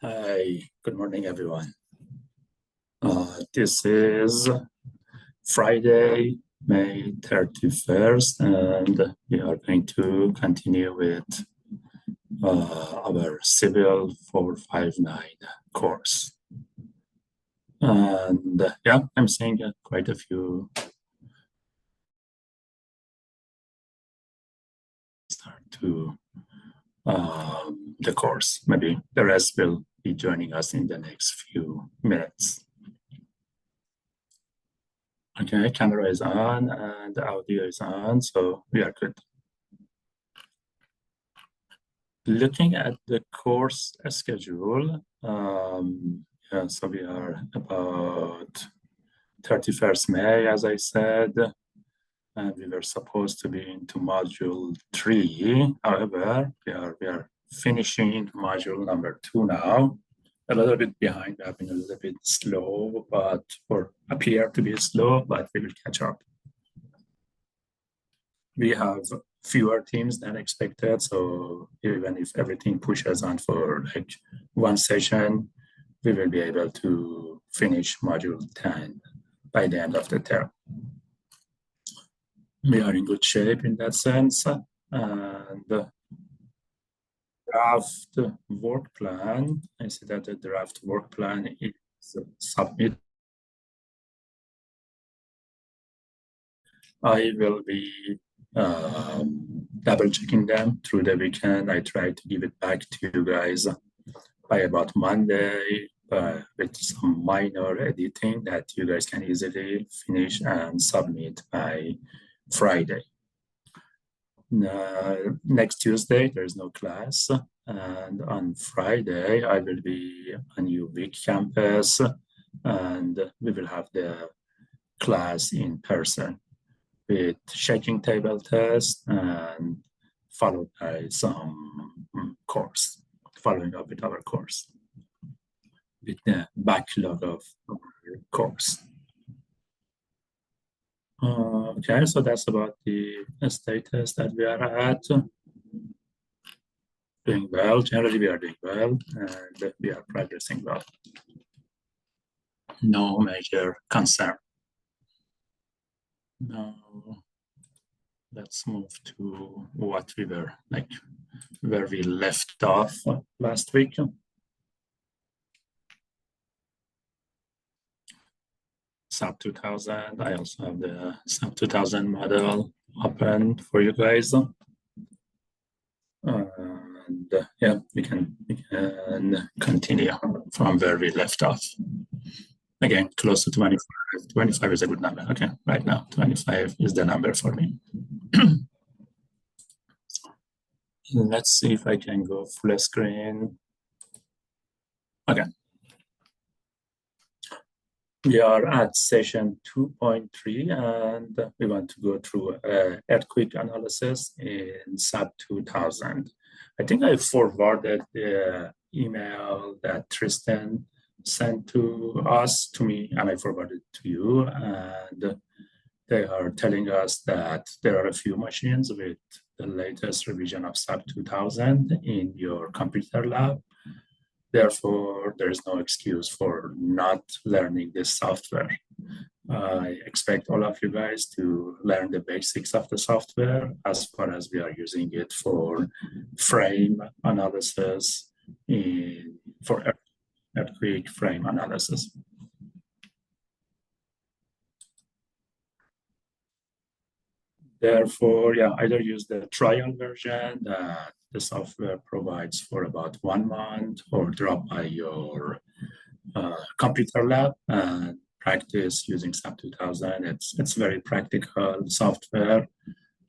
Hi, good morning, everyone. This is Friday, May 31st, and we are going to continue with our Civil 459 course. And yeah, I'm seeing quite a few start to the course. Maybe the rest will be joining us in the next few minutes. Okay, camera is on and audio is on, so we are good. Looking at the course schedule, yeah, so we are about 31st May, as I said, and we were supposed to be into module 3. However, we are finishing module number 2 now. A little bit behind, we have been a little bit slow, or appear to be slow, but we will catch up. We have fewer teams than expected, so even if everything pushes on for like one session, we will be able to finish module 10 by the end of the term. We are in good shape in that sense. And the draft work plan, I see that the draft work plan is submitted. I will be double checking them through the weekend. I try to give it back to you guys by about Monday with some minor editing that you guys can easily finish and submit by Friday. Next Tuesday, there's no class. And on Friday, I will be on UVic campus and we will have the class in person with shaking table test and followed by some course, following up with our course, with the backlog of our course. Okay, so that's about the status that we are at. Doing well, generally we are doing well, and we are progressing well. No major concern. Now, let's move to what we were like, where we left off last week. SAP2000, I also have the SAP2000 model open for you guys. And yeah, we can continue from where we left off. Again, close to 25. 25 is a good number. Okay, right now, 25 is the number for me. Let's see if I can go full screen. Okay. We are at session 2.3 and we want to go through earthquake analysis in SAP 2000. I think I forwarded the email that Tristan sent to me and I forwarded to you, and they are telling us that there are a few machines with the latest revision of SAP 2000 in your computer lab. Therefore, there is no excuse for not learning this software. I expect all of you guys to learn the basics of the software as far as we are using it for frame analysis, for earthquake frame analysis. Therefore, yeah, either use the trial version that the software provides for about 1 month, or drop by your computer lab and practice using SAP 2000. It's very practical software,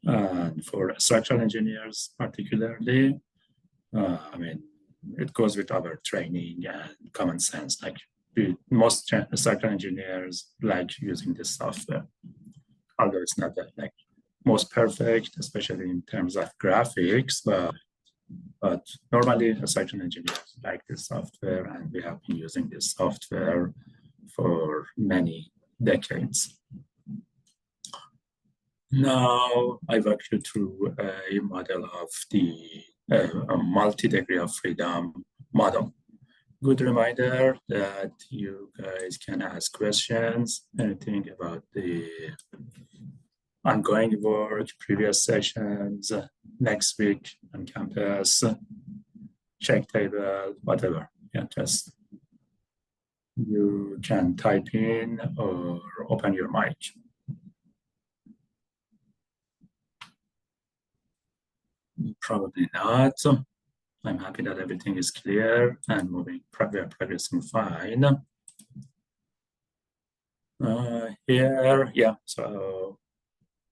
and for structural engineers particularly. I mean, it goes with our training and common sense. Like most structural engineers like using this software, although it's not that like most perfect, especially in terms of graphics, but normally structural engineers like this software, and we have been using this software for many decades. Now I walk you through a model of the multi-degree of freedom model. Good reminder that you guys can ask questions, anything about the ongoing work, previous sessions, next week on campus, check table, whatever. Yeah, just you can type in or open your mic. Probably not. I'm happy that everything is clear and moving, we are progressing fine. Here, yeah, so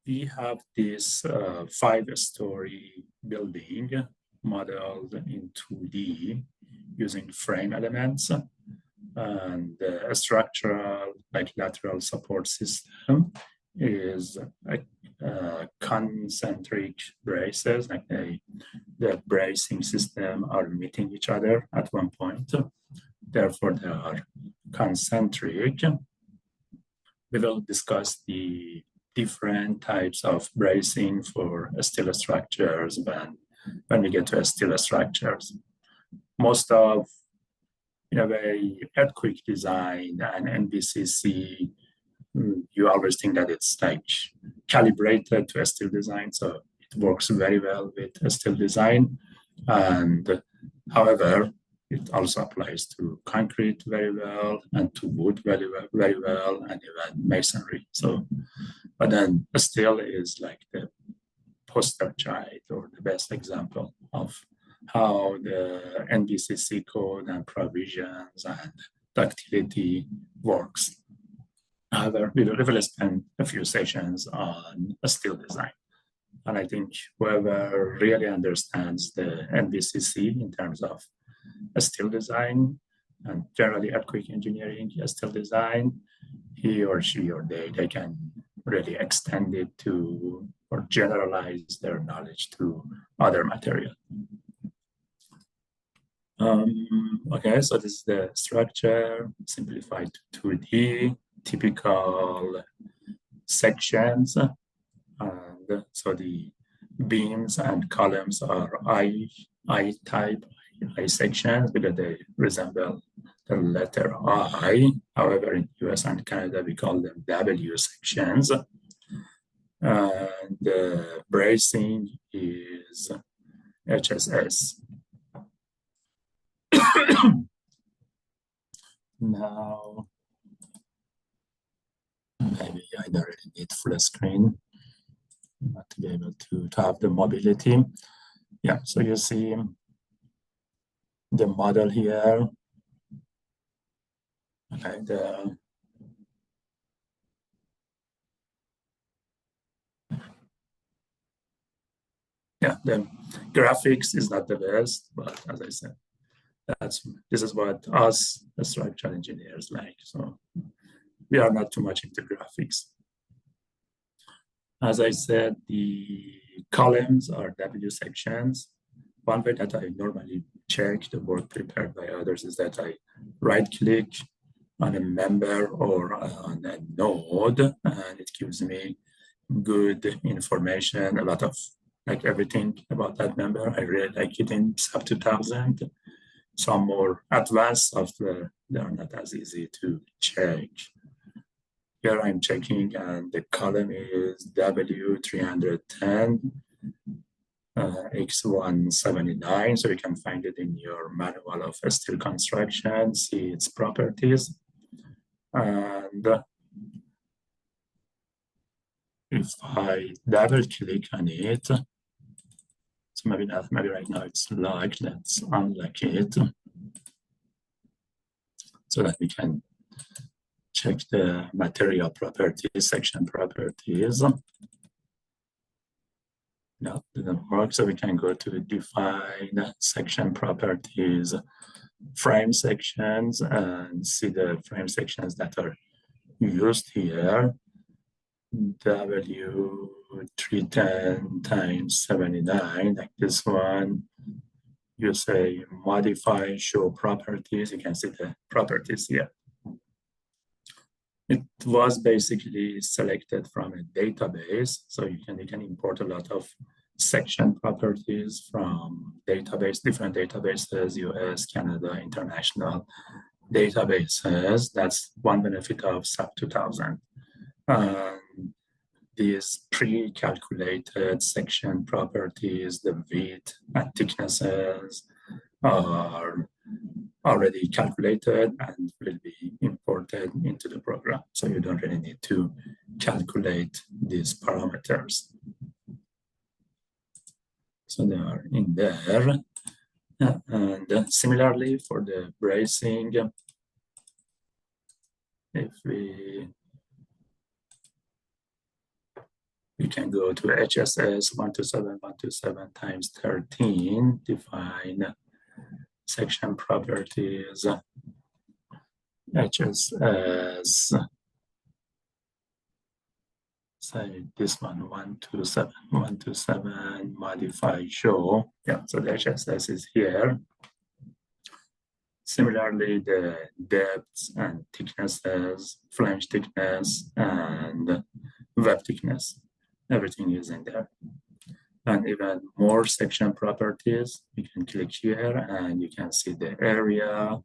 we have this 5-story building modeled in 2D using frame elements and a structural, like lateral support system is concentric braces, like the bracing system are meeting each other at one point. Therefore, they are concentric. We will discuss the different types of bracing for steel structures when we get to steel structures. Most of, in a way, earthquake design and NBCC, you always think that it's like calibrated to a steel design, so it works very well with a steel design. And however, it also applies to concrete very well and to wood very well, and even masonry. So, but then steel is like the poster child or the best example of how the NBCC code and provisions and ductility works. However, we will spend a few sessions on a steel design. And I think whoever really understands the NBCC in terms of a steel design and generally earthquake engineering, a steel design, he or she or they can really extend it to or generalize their knowledge to other material. Okay, so this is the structure simplified to 2D, typical sections. And so the beams and columns are I-type, I sections because they resemble the letter I. However, in US and Canada, we call them W sections. And the bracing is HSS. Now, maybe I don't really need full screen not to be able to have the mobility. Yeah, so you see the model here. Okay, the graphics is not the best, but as I said, this is what us as structural engineers like. So we are not too much into graphics. As I said, the columns are W sections. One way that I normally check the work prepared by others is that I right-click on a member or on a node, and it gives me good information, a lot of like everything about that member. I really like it in SAP2000. Some more advanced software, they are not as easy to check. Here I'm checking, and the column is W310 X179. So you can find it in your manual of steel construction, see its properties. And if I double click on it, so maybe right now it's locked, let's unlock it so that we can check the material properties, section properties. No, it didn't work, so we can go to define section properties, frame sections, and see the frame sections that are used here. W310 times 79, like this one. You say modify, show properties. You can see the properties here. It was basically selected from a database, so you can import a lot of section properties from different databases, US, Canada, international databases. That's one benefit of SAP2000. These pre-calculated section properties, the width and thicknesses, are already calculated and will be imported into the program. So you don't really need to calculate these parameters. So they are in there. And similarly for the bracing, if we can go to HSS 127 times 13, define section properties, HSS, say this one, 127, modify show. Yeah, so the HSS is here. Similarly, the depths and thicknesses, flange thickness, and web thickness, everything is in there. And even more section properties, you can click here and you can see the area,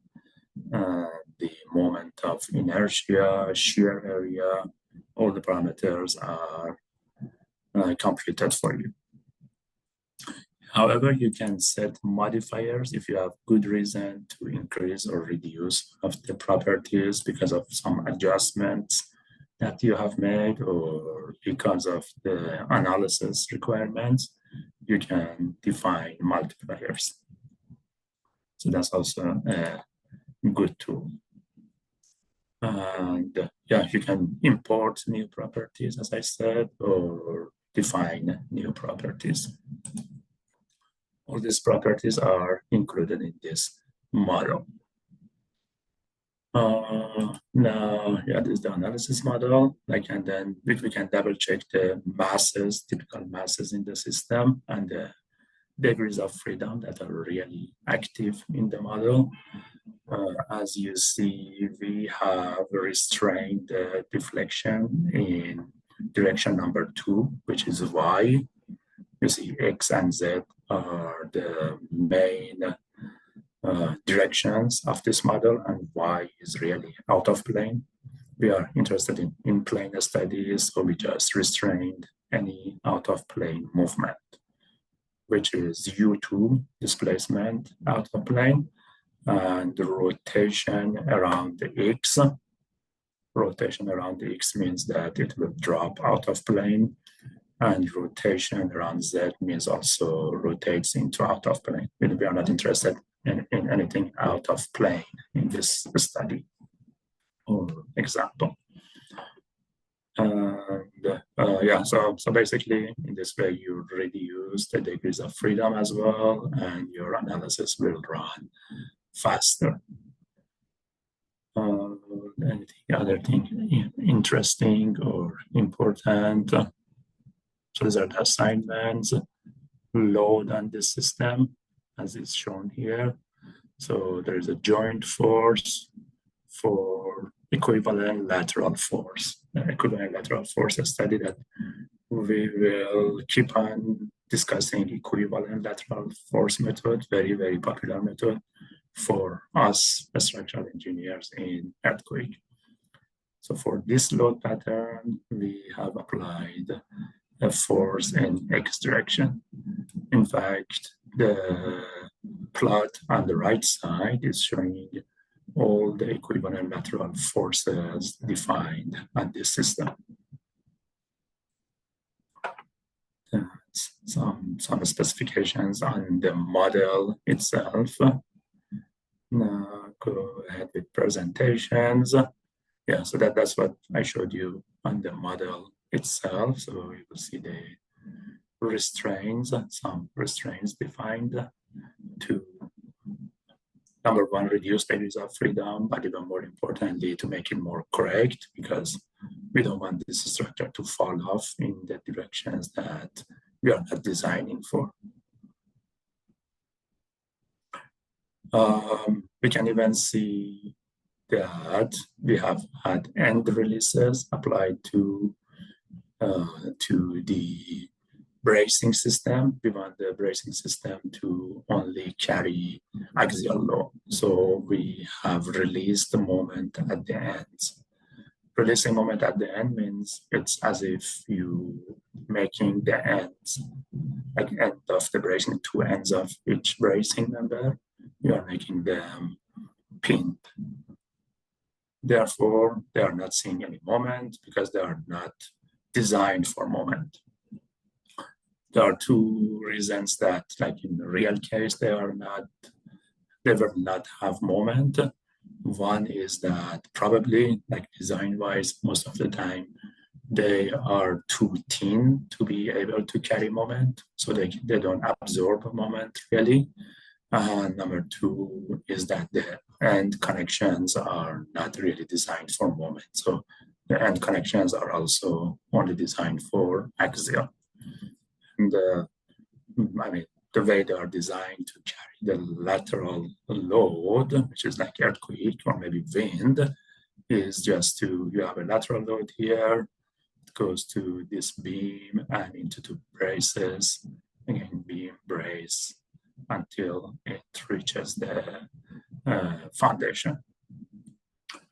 the moment of inertia, shear area, all the parameters are computed for you. However, you can set modifiers if you have good reason to increase or reduce of the properties because of some adjustments that you have made or because of the analysis requirements. You can define multipliers. So that's also a good tool. And yeah, you can import new properties, as I said, or define new properties. All these properties are included in this model. Now, yeah, this is the analysis model. And then we can double check the masses, typical masses in the system, and the degrees of freedom that are really active in the model. As you see, we have restrained the deflection in direction number 2, which is Y. You see X and Z are the main directions of this model, and Y is really out of plane. We are interested in plane studies, so we just restrained any out of plane movement, which is U2, displacement out of plane, and the rotation around the X. Rotation around the X means that it will drop out of plane, and rotation around Z means also rotates into out of plane. We are not interested in anything out of plane in this study or example. And yeah, so basically in this way you reduce the degrees of freedom as well, and your analysis will run faster. Anything other thing interesting or important? So these are the assignments, load on the system, as is shown here. So there is a joint force for equivalent lateral force. Equivalent lateral force, a study that we will keep on discussing. Equivalent lateral force method, very, very popular method for us structural engineers in earthquake. So for this load pattern, we have applied a force in X direction. In fact, the plot on the right side is showing all the equivalent lateral forces defined on this system. Some specifications on the model itself. Now go ahead with presentations. Yeah, so that's what I showed you on the model itself. So you will see the restraints, some restraints defined to, number one, reduce degrees of freedom, but even more importantly, to make it more correct, because we don't want this structure to fall off in the directions that we are not designing for. We can even see that we have had end releases applied to the bracing system. We want the bracing system to only carry axial load. So we have released the moment at the end. Releasing moment at the end means it's as if you making the ends, like end of the bracing, two ends of each bracing member, you are making them pinned. Therefore, they are not seeing any moment because they are not designed for moment. There are two reasons that, like in the real case, they will not have moment. One is that probably, like design-wise, most of the time, they are too thin to be able to carry moment, so they don't absorb a moment really. Number two is that the end connections are not really designed for moment. So the end connections are also only designed for axial. And the way they are designed to carry the lateral load, which is like earthquake or maybe wind, is just you have a lateral load here, it goes to this beam and into two braces, again, beam, brace, until it reaches the foundation.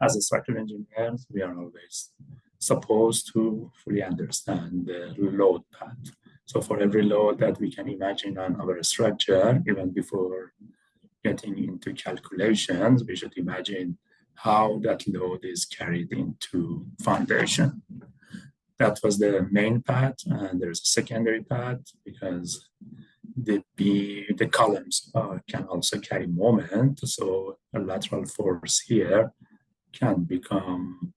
As a structural engineers, we are always supposed to fully understand the load path. So for every load that we can imagine on our structure, even before getting into calculations, we should imagine how that load is carried into foundation. That was the main path, and there's a secondary path because the columns can also carry moment. So a lateral force here can become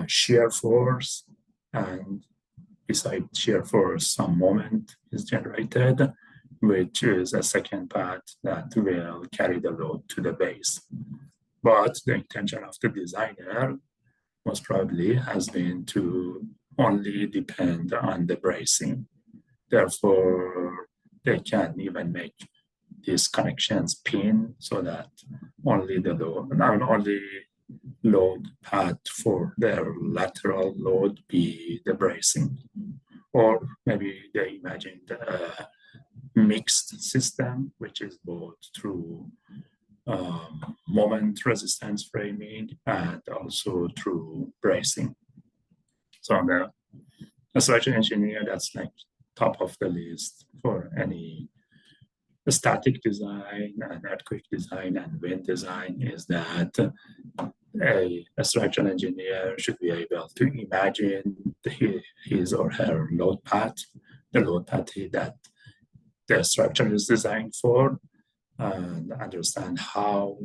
shear force, and beside shear force, some moment is generated, which is a second path that will carry the load to the base. But the intention of the designer most probably has been to only depend on the bracing. Therefore, they can even make these connections pin so that only the load path for their lateral load be the bracing. Or maybe they imagined a mixed system, which is both through moment resistance framing and also through bracing. So the structural engineer, that's like top of the list for any static design and earthquake design and wind design, is that a structural engineer should be able to imagine his or her load path, the load path that the structure is designed for, and understand how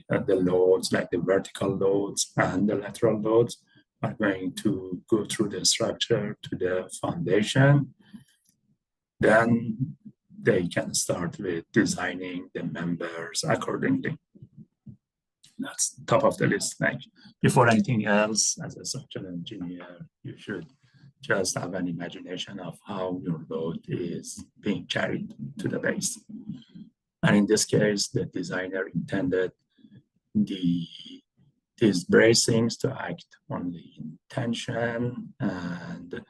the loads, like the vertical loads and the lateral loads, are going to go through the structure to the foundation. Then they can start with designing the members accordingly. That's top of the list. Like before anything else, as a structural engineer, you should just have an imagination of how your load is being carried to the base. And in this case, the designer intended these bracings to act only in tension, and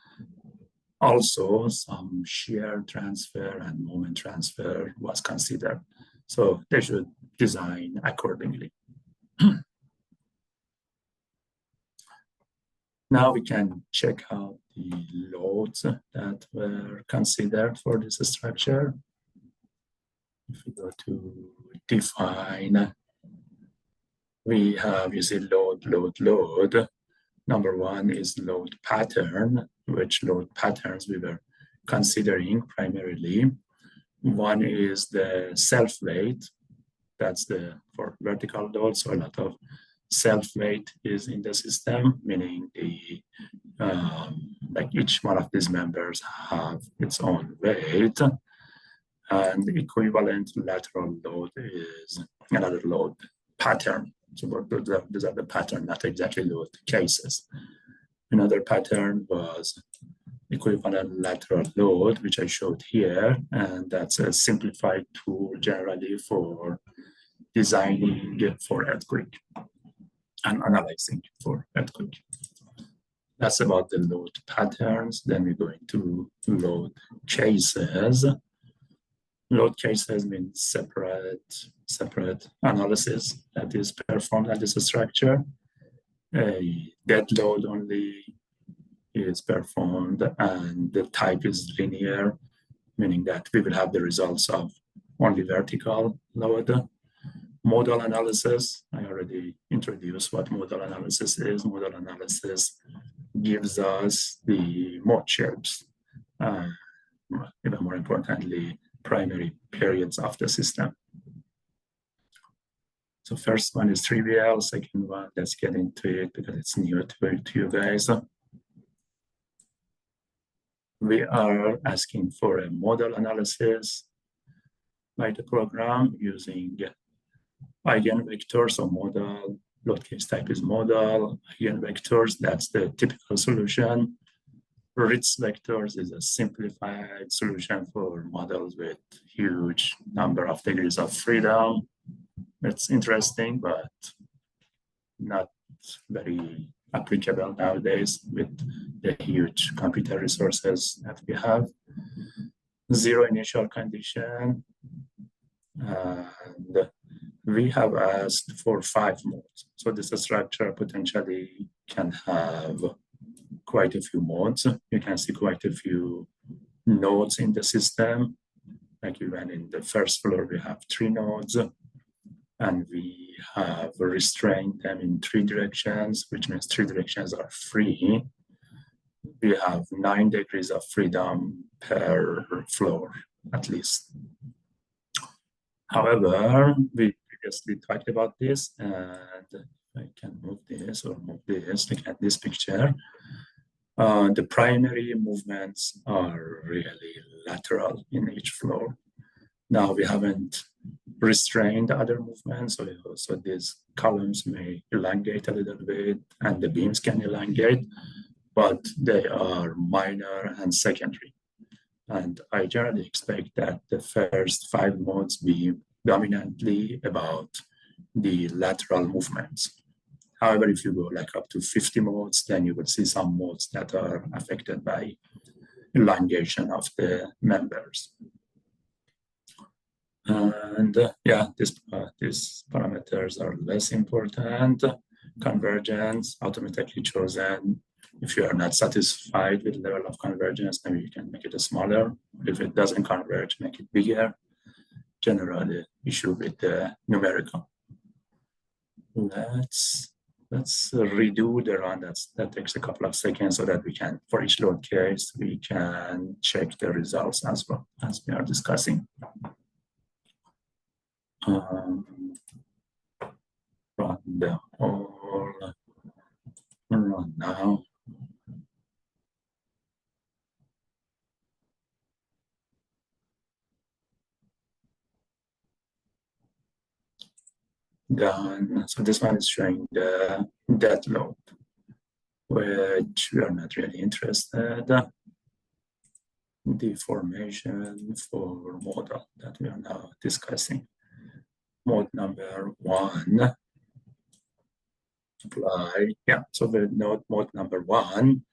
also some shear transfer and moment transfer was considered. So they should design accordingly. Now we can check out the loads that were considered for this structure. If we go to define, we have, you see, load. Number one is load pattern, which load patterns we were considering primarily. One is the self-weight. That's for vertical load, so a lot of self-weight is in the system, meaning like each one of these members have its own weight, and the equivalent lateral load is another load pattern. So those are the pattern, not exactly load cases. Another pattern was equivalent lateral load, which I showed here, and that's a simplified tool generally for designing for earthquake and analyzing for earthquake. That's about the load patterns. Then we're going to load cases. Load cases means separate analysis that is performed at this structure. A dead load only is performed, and the type is linear, meaning that we will have the results of only vertical load. Modal analysis, I already introduced what modal analysis is. Modal analysis gives us the mode shapes, even more importantly, primary periods of the system. So first one is trivial, second one, let's get into it because it's new to you guys. We are asking for a modal analysis by the program using eigenvectors or modal. Load case type is modal. Eigenvectors, that's the typical solution. Ritz vectors is a simplified solution for models with huge number of degrees of freedom. It's interesting, but not very applicable nowadays with the huge computer resources that we have. Zero initial condition. And we have asked for 5 modes. So this structure potentially can have quite a few modes. You can see quite a few nodes in the system. Like even in the first floor, we have 3 nodes. And we have restrained them in 3 directions, which means 3 directions are free. We have 9 degrees of freedom per floor, at least. However, we previously talked about this, and I can move this or move this, look at this picture. The primary movements are really lateral in each floor. Now we haven't restrained other movements, so these columns may elongate a little bit and the beams can elongate, but they are minor and secondary. And I generally expect that the first 5 modes be dominantly about the lateral movements. However, if you go like up to 50 modes, then you will see some modes that are affected by elongation of the members. And yeah, these parameters are less important. Convergence automatically chosen. If you are not satisfied with the level of convergence, maybe you can make it smaller. If it doesn't converge, make it bigger. General issue with the numerical. Let's redo the run. That takes a couple of seconds so that we can, for each load case, we can check the results as well as we are discussing. Run the whole run now. Done. So this one is showing the dead load, which we are not really interested. Deformation for model that we are now discussing. Mode number 1. Apply. Yeah, so the mode number 1,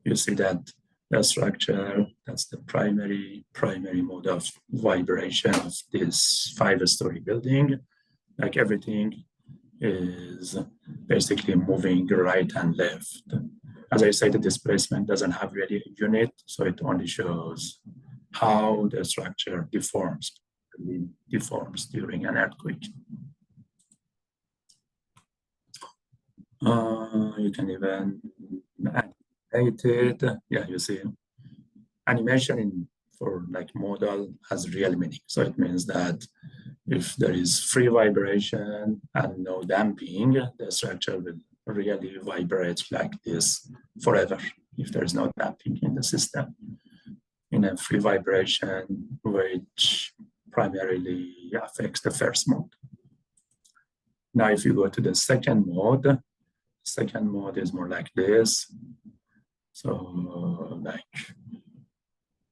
you see that the structure, that's the primary mode of vibration of this 5-story building. Like everything is basically moving right and left. As I said, the displacement doesn't have really a unit, so it only shows how the structure deforms during an earthquake. You can even animate it. Yeah, you see, animation for like model has real meaning. So it means that if there is free vibration and no damping, the structure will really vibrate like this forever if there is no damping in the system. In a free vibration, which primarily affects the first mode. Now, if you go to the second mode is more like this. So like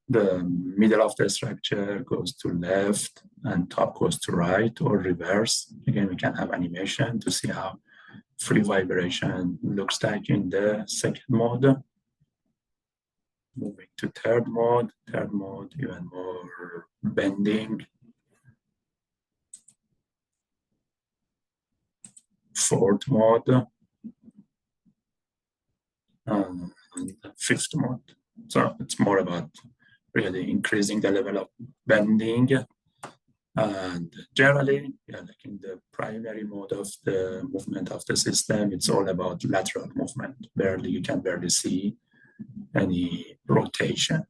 the middle of the structure goes to left and top goes to right or reverse. Again, we can have animation to see how free vibration looks like in the second mode. Moving to third mode, even more bending. Fourth mode, and fifth mode. So it's more about really increasing the level of bending. And generally, like in the primary mode of the movement of the system, it's all about lateral movement. You can barely see any rotation.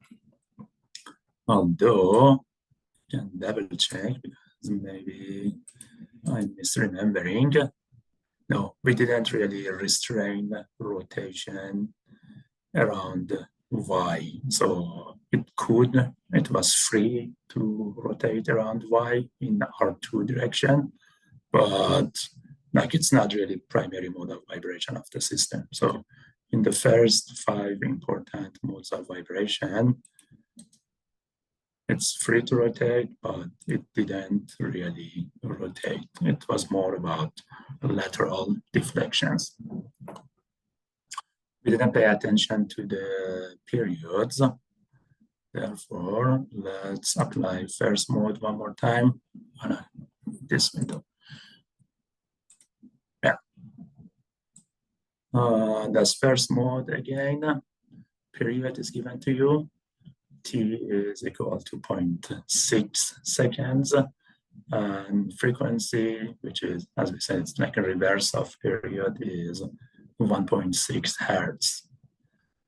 Although, you can double check because maybe I'm misremembering. No, we didn't really restrain rotation around Y. So it was free to rotate around Y in R2 direction, but like it's not really primary mode of vibration of the system. So in the first 5 important modes of vibration, it's free to rotate, but it didn't really rotate. It was more about lateral deflections. We didn't pay attention to the periods. Therefore, let's apply first mode one more time on this window. Yeah. That's first mode again. Period is given to you. T is equal to 0.6 seconds. And frequency, which is, as we said, it's like a reverse of period, is 1.6 hertz.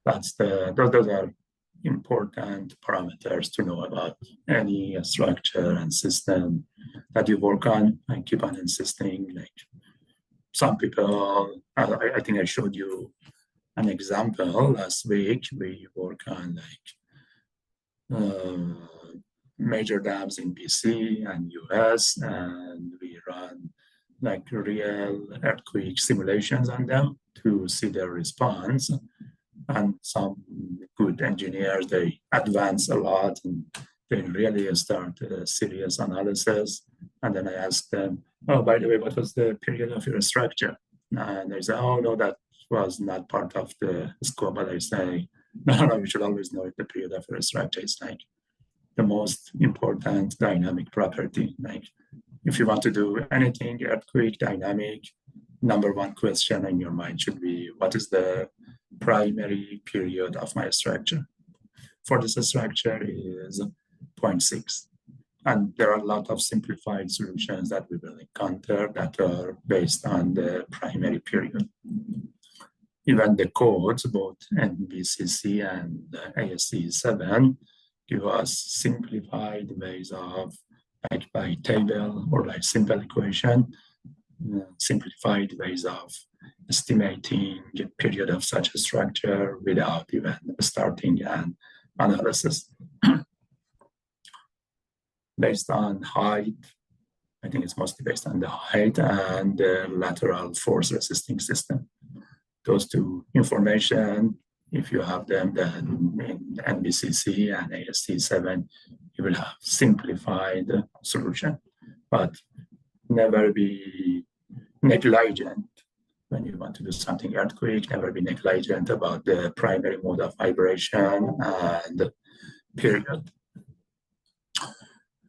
Those are important parameters to know about any structure and system that you work on. I keep on insisting, like some people, I think I showed you an example last week. We work on major dams in BC and US, and we run like real earthquake simulations on them to see their response. And some good engineers, they advance a lot and they really start a serious analysis. And then I ask them, oh, by the way, what was the period of your structure? And they say, oh, no, that was not part of the scope. But I say, no, you should always know the period of your structure. It's like the most important dynamic property. Like if you want to do anything earthquake dynamic, number one question in your mind should be, what is the primary period of my structure? For this structure is 0.6. And there are a lot of simplified solutions that we will encounter that are based on the primary period. Even the codes, both NBCC and ASC7, give us simplified ways of, like by table or by simple equation, simplified ways of estimating the period of such a structure without even starting an analysis. Based on height, I think it's mostly based on the height and the lateral force resisting system. Those two information, if you have them, then in NBCC and AST7, you will have simplified solution, but never be negligent when you want to do something earthquake, never be negligent about the primary mode of vibration and period.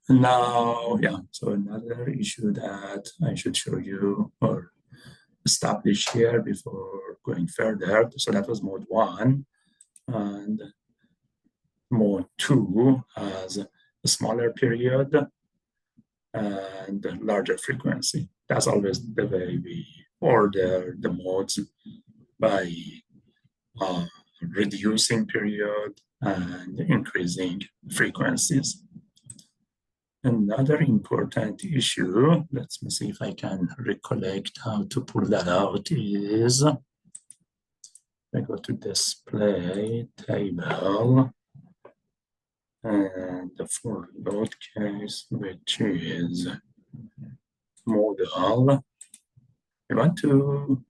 Now, so another issue that I should show you or establish here before going further. So that was mode 1, and mode 2 has a smaller period and a larger frequency. That's always the way we order the modes, by reducing period and increasing frequencies. Another important issue, let me see if I can recollect how to pull that out, is I go to display table and the for load case, which is model. I want to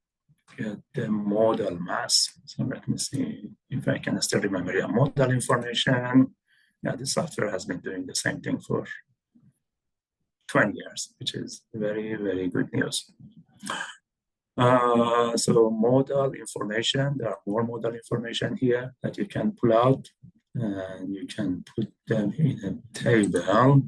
get the model mass. So let me see if I can still remember the model information. Yeah, the software has been doing the same thing for 20 years, which is very, very good news. So modal information, there are more modal information here that you can pull out, and you can put them in a table.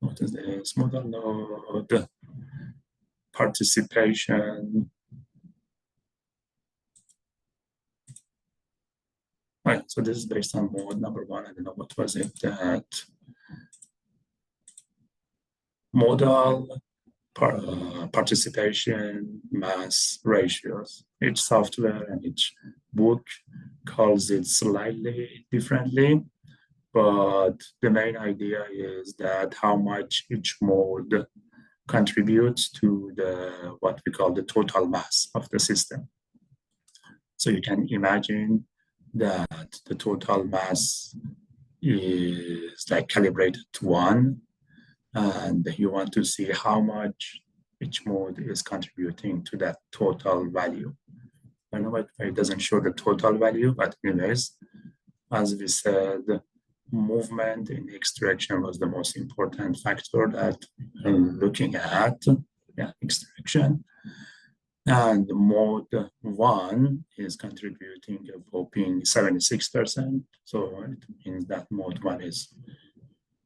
What is this? Modal node, participation. Right, so this is based on mode number one. I don't know what was it that modal participation mass ratios. Each software and each book calls it slightly differently, but the main idea is that how much each mode contributes to the what we call the total mass of the system. So you can imagine that the total mass is like calibrated to 1, and you want to see how much each mode is contributing to that total value. I know it doesn't show the total value, but anyways, as we said, movement in extraction was the most important factor that I'm looking at. Yeah, extraction. And mode 1 is contributing a whopping 76%. So it means that mode 1 is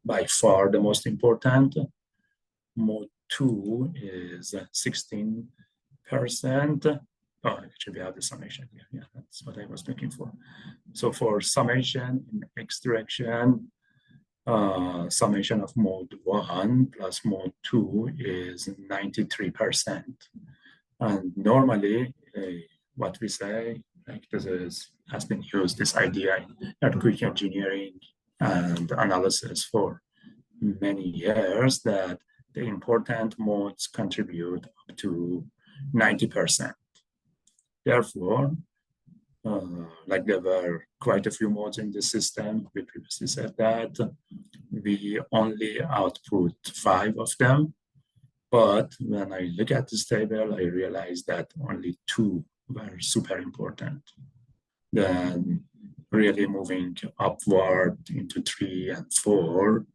by far the most important. Mode 2 is 16%. Oh, actually, we have the summation here. Yeah, that's what I was looking for. So for summation in extraction, summation of mode 1 plus mode 2 is 93%. And normally, what we say, like this has been used, this idea in earthquake engineering and analysis for many years, that the important modes contribute up to 90%. Therefore, like there were quite a few modes in the system, we previously said that we only output 5 of them. But when I look at this table, I realize that only 2 were super important. Then really moving upward into 3 and 4,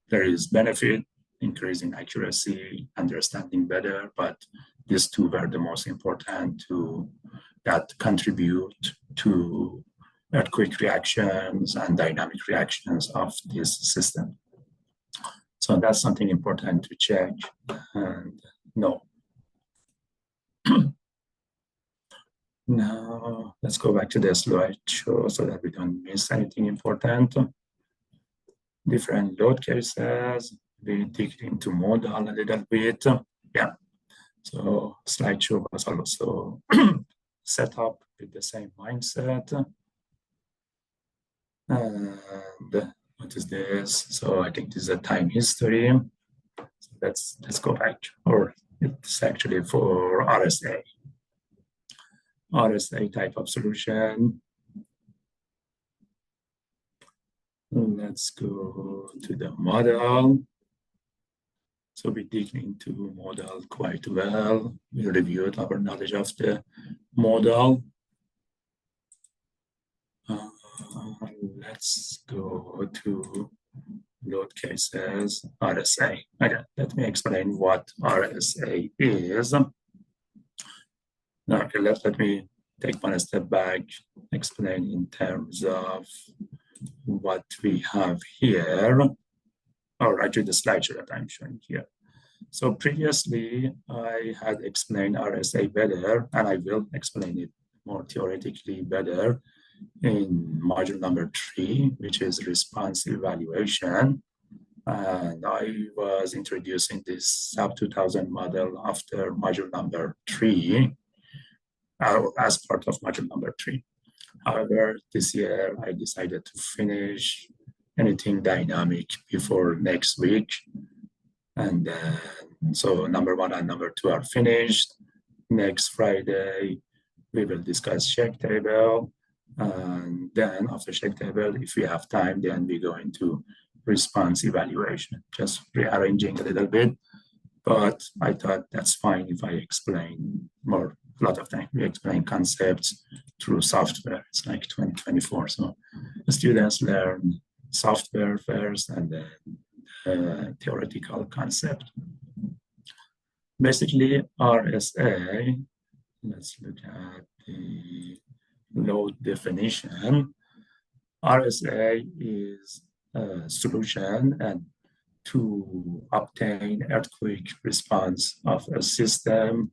there is benefit, increasing accuracy, understanding better, but these 2 were the most important that contribute to earthquake reactions and dynamic reactions of this system. So that's something important to check and know. Now, let's go back to the slideshow so that we don't miss anything important. Different load cases. We dig into modal a little bit. Yeah. So slideshow was also set up with the same mindset. And what is this? So I think this is a time history. So let's go back, or it's actually for RSA. RSA type of solution. Let's go to the model. So we dig into model quite well. We reviewed our knowledge of the model. Let's go to load cases, RSA. Okay, let me explain what RSA is. Okay, let me take one step back, explain in terms of what we have here, or actually the slideshow that I'm showing here. So previously, I had explained RSA better, and I will explain it more theoretically better in module number 3, which is response evaluation. And I was introducing this SAP2000 model after module number 3, as part of module number 3. However, this year I decided to finish anything dynamic before next week. And so number 1 and number 2 are finished. Next Friday, we will discuss check table. And then after check table, if we have time, then we go into response evaluation, just rearranging a little bit. But I thought that's fine if I explain more. A lot of time we explain concepts through software. It's like 2024. So the students learn software first, and then theoretical concept. Basically, RSA, let's look at the load definition. RSA is a solution and to obtain earthquake response of a system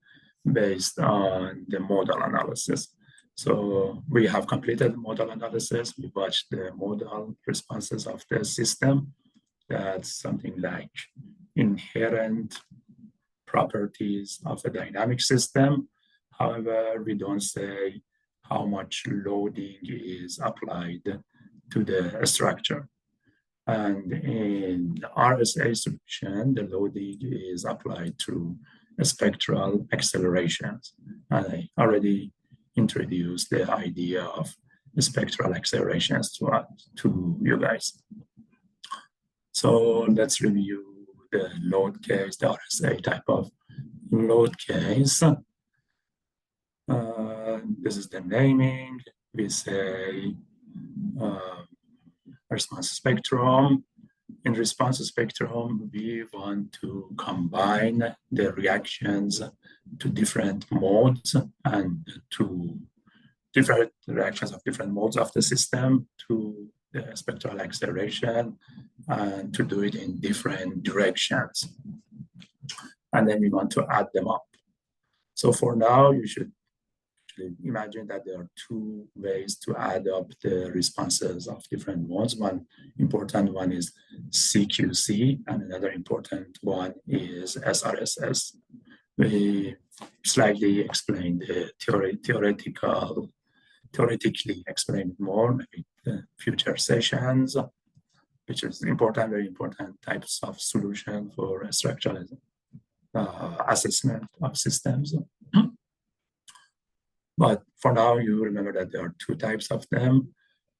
based on the modal analysis. So we have completed modal analysis. We watched the modal responses of the system. That's something like inherent properties of a dynamic system. However, we don't say how much loading is applied to the structure. And in the RSA solution, the loading is applied through spectral accelerations. And I already introduced the idea of spectral accelerations to you guys. So let's review the load case, the RSA type of load case. This is the naming. We say response spectrum. In response spectrum, we want to combine the reactions to different modes and to different reactions of different modes of the system to the spectral acceleration and to do it in different directions. And then we want to add them up. So for now, you should imagine that there are two ways to add up the responses of different modes. One important one is CQC, and another important one is SRSS. We slightly explained the theoretically explain it more, maybe the future sessions, which is important, very important types of solution for structural assessment of systems. But for now, you remember that there are two types of them.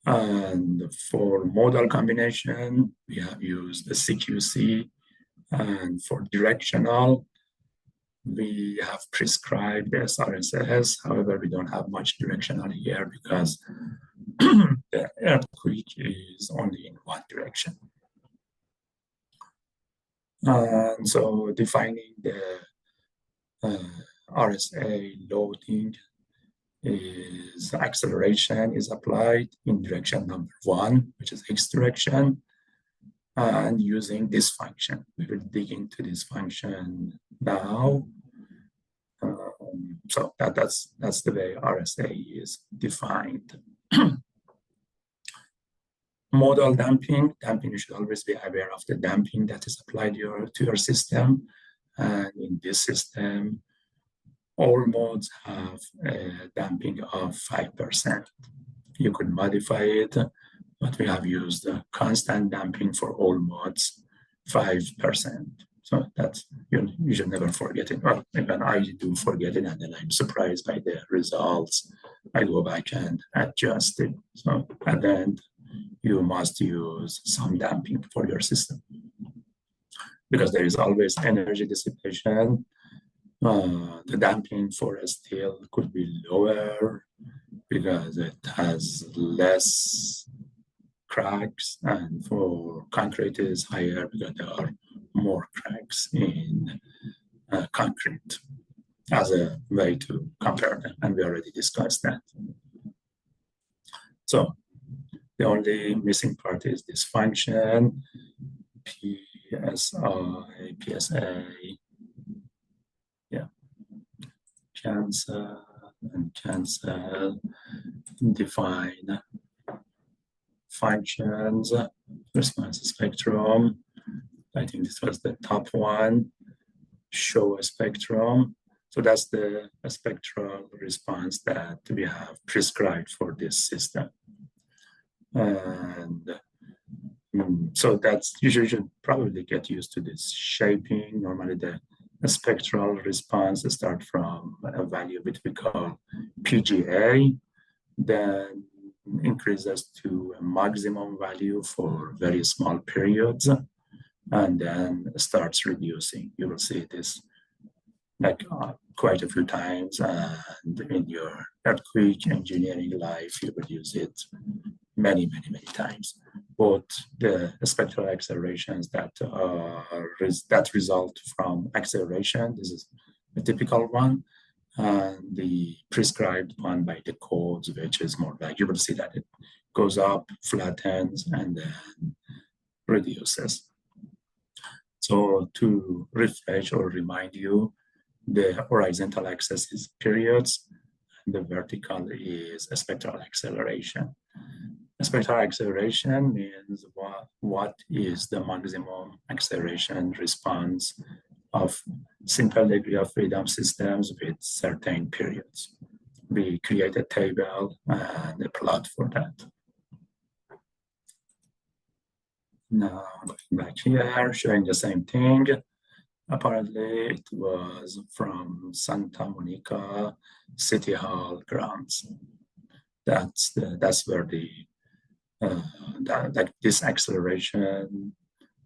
And for modal combination, we have used the CQC. And for directional, we have prescribed SRSS. However, we don't have much directional here because the earthquake is only in one direction. And so defining the RSA loading is acceleration is applied in direction number 1, which is X direction, and using this function. We will dig into this function now. So that's the way RSA is defined. Modal damping, you should always be aware of the damping that is applied to your system. And in this system, all modes have a damping of 5%. You could modify it, but we have used a constant damping for all modes, 5%. So that's, you should never forget it. Well, even I do forget it, and then I'm surprised by the results. I go back and adjust it. So at the end, you must use some damping for your system because there is always energy dissipation. The damping for a steel could be lower because it has less cracks, and for concrete it is higher because there are more cracks in concrete as a way to compare them, and we already discussed that. So the only missing part is this function, PSA, yeah, cancel and cancel, define functions, response spectrum. I think this was the top one, show a spectrum. So that's the spectral response that we have prescribed for this system. And so that's, you should probably get used to this shaping. Normally the spectral response start from a value which we call PGA, then increases to a maximum value for very small periods, and then starts reducing. You will see this like quite a few times, and in your earthquake engineering life, you will use it many times. both the spectral accelerations that result from acceleration. This is a typical one, and the prescribed one by the codes, which is more like you will see that it goes up, flattens, and then reduces. So to refresh or remind you, the horizontal axis is periods, and the vertical is a spectral acceleration. A spectral acceleration means what is the maximum acceleration response of simple degree of freedom systems with certain periods. We create a table and a plot for that. Now, going back here, showing the same thing. Apparently, it was from Santa Monica City Hall grounds. That's where this acceleration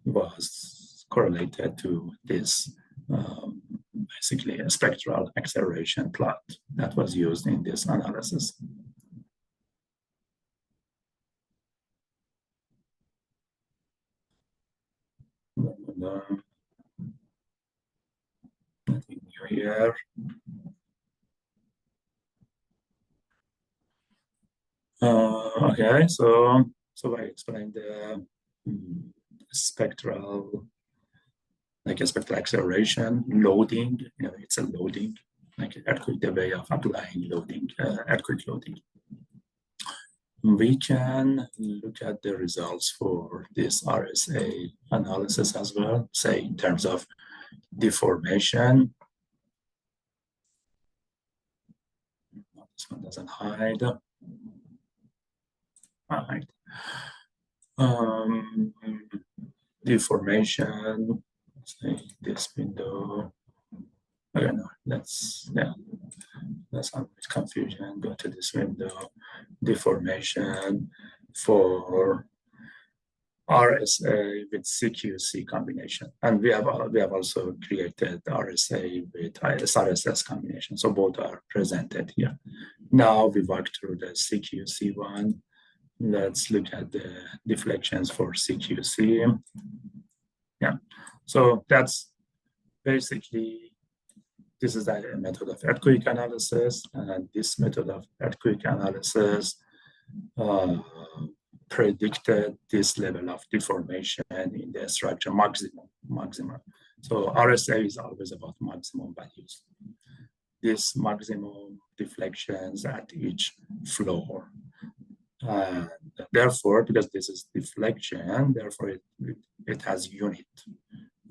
was correlated to this basically a spectral acceleration plot that was used in this analysis. Nothing new here. Okay, so I explained the spectral, like a spectral acceleration, loading. You know, it's a loading, like earthquake, the way of applying loading, earthquake loading. We can look at the results for this RSA analysis as well, say in terms of deformation. This one doesn't hide. All right. Deformation, say this window. Okay, no, that's some confusion. Go to this window. Deformation for RSA with CQC combination, and we have also created RSA with SRSS combination. So both are presented here. Now we walk through the CQC one. Let's look at the deflections for CQC. Yeah, so that's basically, this is a method of earthquake analysis, and this method of earthquake analysis predicted this level of deformation in the structure maximum. So RSA is always about maximum values. This maximum deflections at each floor. And therefore, because this is deflection, therefore it has unit.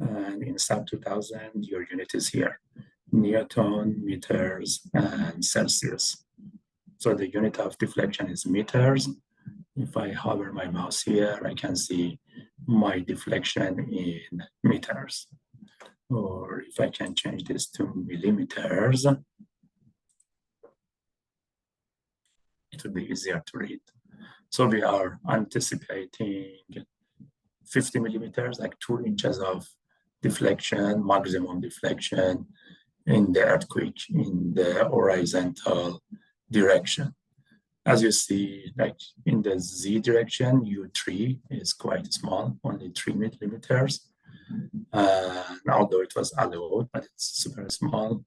And in SAP2000, your unit is here: Newton, meters, and Celsius. So the unit of deflection is meters. If I hover my mouse here, I can see my deflection in meters. Or if I can change this to millimeters, it would be easier to read. So we are anticipating 50 millimeters, like 2 inches of deflection, maximum deflection in the earthquake in the horizontal direction. As you see, like in the Z direction, U3 is quite small, only 3 millimeters. Although it was allowed, but it's super small.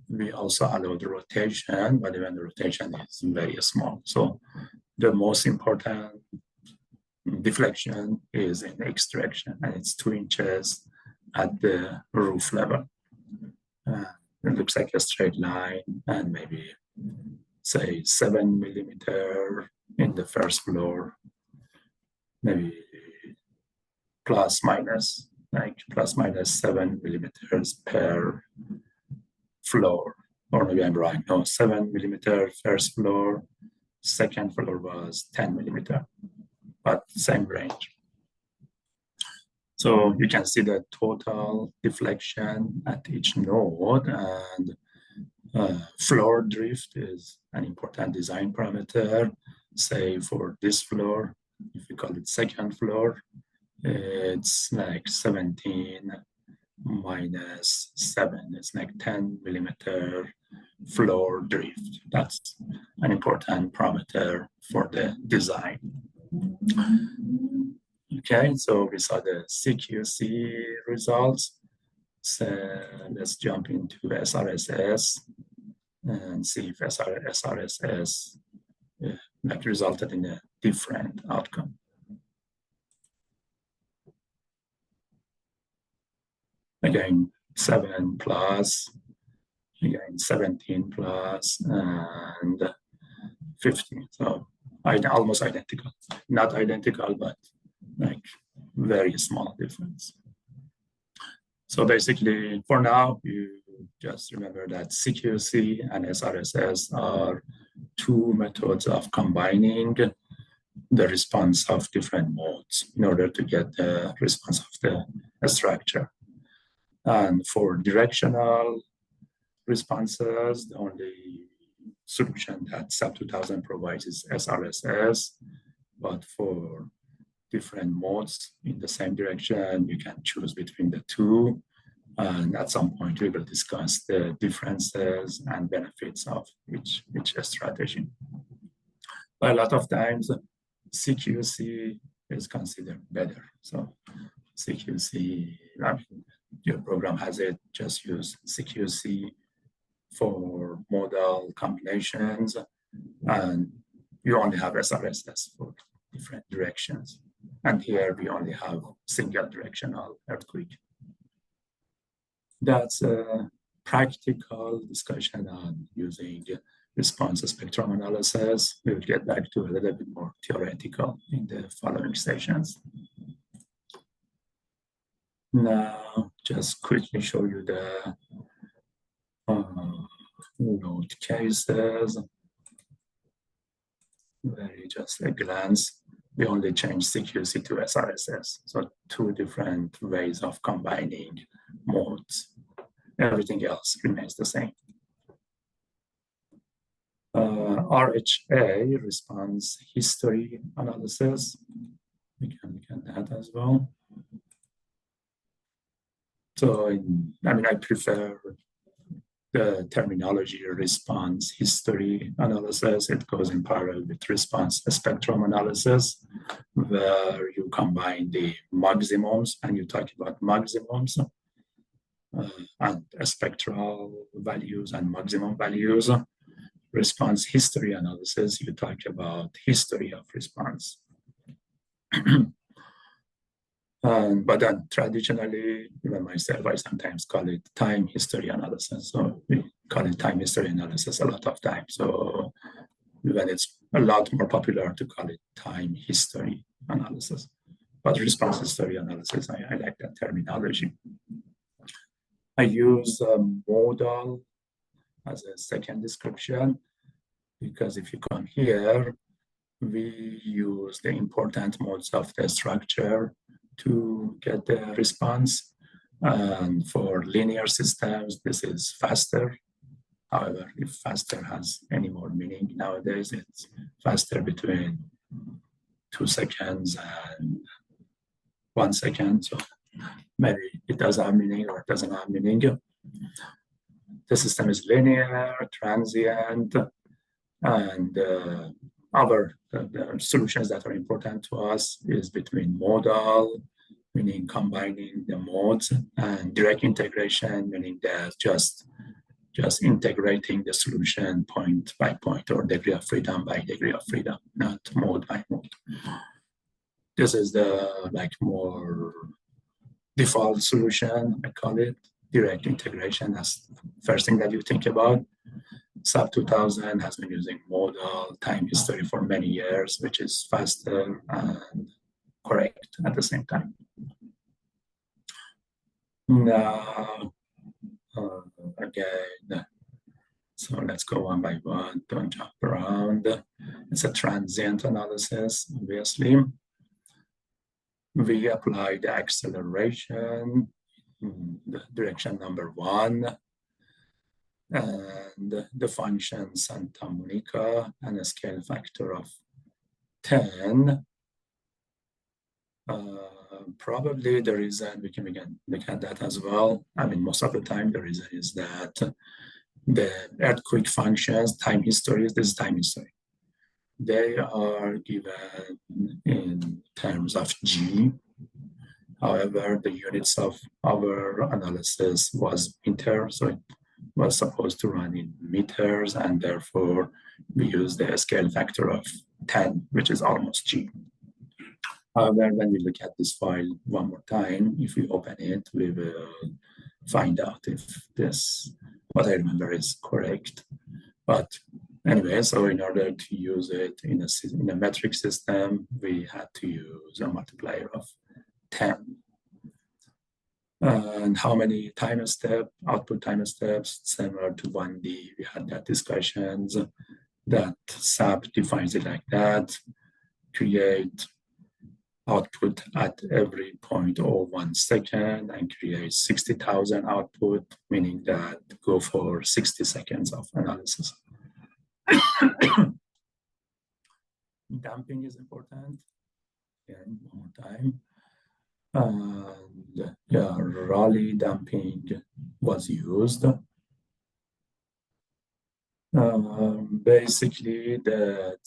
We also allowed the rotation, but even the rotation is very small. So the most important deflection is in X direction, and it's 2 inches at the roof level. It looks like a straight line, and maybe say 7 millimeter in the first floor, maybe plus minus 7 millimeters per floor. Or maybe I'm wrong. No, 7 millimeter first floor, second floor was 10 millimeter, but same range. So you can see the total deflection at each node, and floor drift is an important design parameter. Say for this floor, if we call it second floor, it's like 17 minus 7. It's like 10 millimeter floor drift. That's an important parameter for the design. Okay, so we saw the CQC results. So let's jump into SRSS and see if SRSS like resulted in a different outcome. Again, 7 plus, again, 17 plus, and 15. So almost identical. Not identical, but like very small difference. So basically, for now, you just remember that CQC and SRSS are two methods of combining the response of different modes in order to get the response of the structure. And for directional responses, the only solution that SAP2000 provides is SRSS, but for different modes in the same direction, you can choose between the two. And at some point, we will discuss the differences and benefits of each strategy. But a lot of times, CQC is considered better. So CQC, I mean, your program has it, just use CQC for modal combinations, and you only have SRSS for different directions. And here we only have single directional earthquake. That's a practical discussion on using response spectrum analysis. We will get back to a little bit more theoretical in the following sessions. Now, just quickly show you the node cases. Very just a glance. We only change CQC to SRSS. So two different ways of combining modes. Everything else remains the same. RHA response history analysis. We can look at that as well. So, I prefer the terminology response history analysis. It goes in parallel with response spectrum analysis, where you combine the maximums and you talk about maximums and spectral values and maximum values. Response history analysis, you talk about history of response. But then traditionally, even myself, I sometimes call it time history analysis. So we call it time history analysis a lot of times. So even it's a lot more popular to call it time history analysis. But response history analysis, I like that terminology. I use modal as a second description, because if you come here, we use the important modes of the structure to get the response. And for linear systems, this is faster. However, if faster has any more meaning nowadays, it's faster between 2 seconds and 1 second. So maybe it does have meaning or it doesn't have meaning. The system is linear, transient, and the solutions that are important to us is between modal, meaning combining the modes, and direct integration, meaning that just integrating the solution point by point or degree of freedom by degree of freedom, not mode by mode. This is the more default solution, I call it. Direct integration, that's the first thing that you think about. SAP2000 has been using modal time history for many years, which is faster and correct at the same time. Now, again, so let's go one by one, don't jump around. It's a transient analysis, obviously. We apply the acceleration, the direction number 1, and the function Santa Monica, and a scale factor of 10. Probably the reason, we can again look at that as well. Most of the time, the reason is that the earthquake functions, time history, this is time history. They are given in terms of G. However, the units of our analysis was meter, so it was supposed to run in meters, and therefore we use the scale factor of 10, which is almost G. However, when we look at this file one more time, if we open it, we will find out if this, what I remember, is correct. But anyway, so in order to use it in a metric system, we had to use a multiplier of 10. And how many time step, output time steps, similar to 1D, we had that discussions that SAP defines it like that, create output at every 0.01 second and create 60,000 output, meaning that go for 60 seconds of analysis. Damping is important. Again, one more time. And yeah, Rayleigh damping was used. Basically,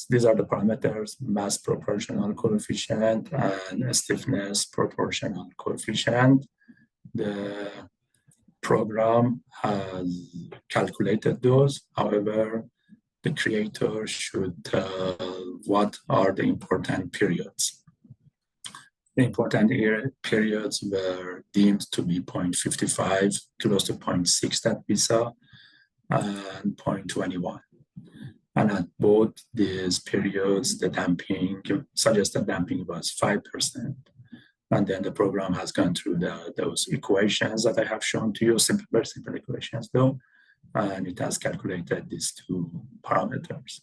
these are the parameters: mass proportional coefficient and stiffness proportional coefficient. The program has calculated those. However, the creator should tell what are the important periods. The important periods were deemed to be 0.55, close to 0.6 that we saw, and 0.21. And at both these periods, the damping, suggested damping was 5%. And then the program has gone through those equations that I have shown to you, very simple equations though, and it has calculated these two parameters.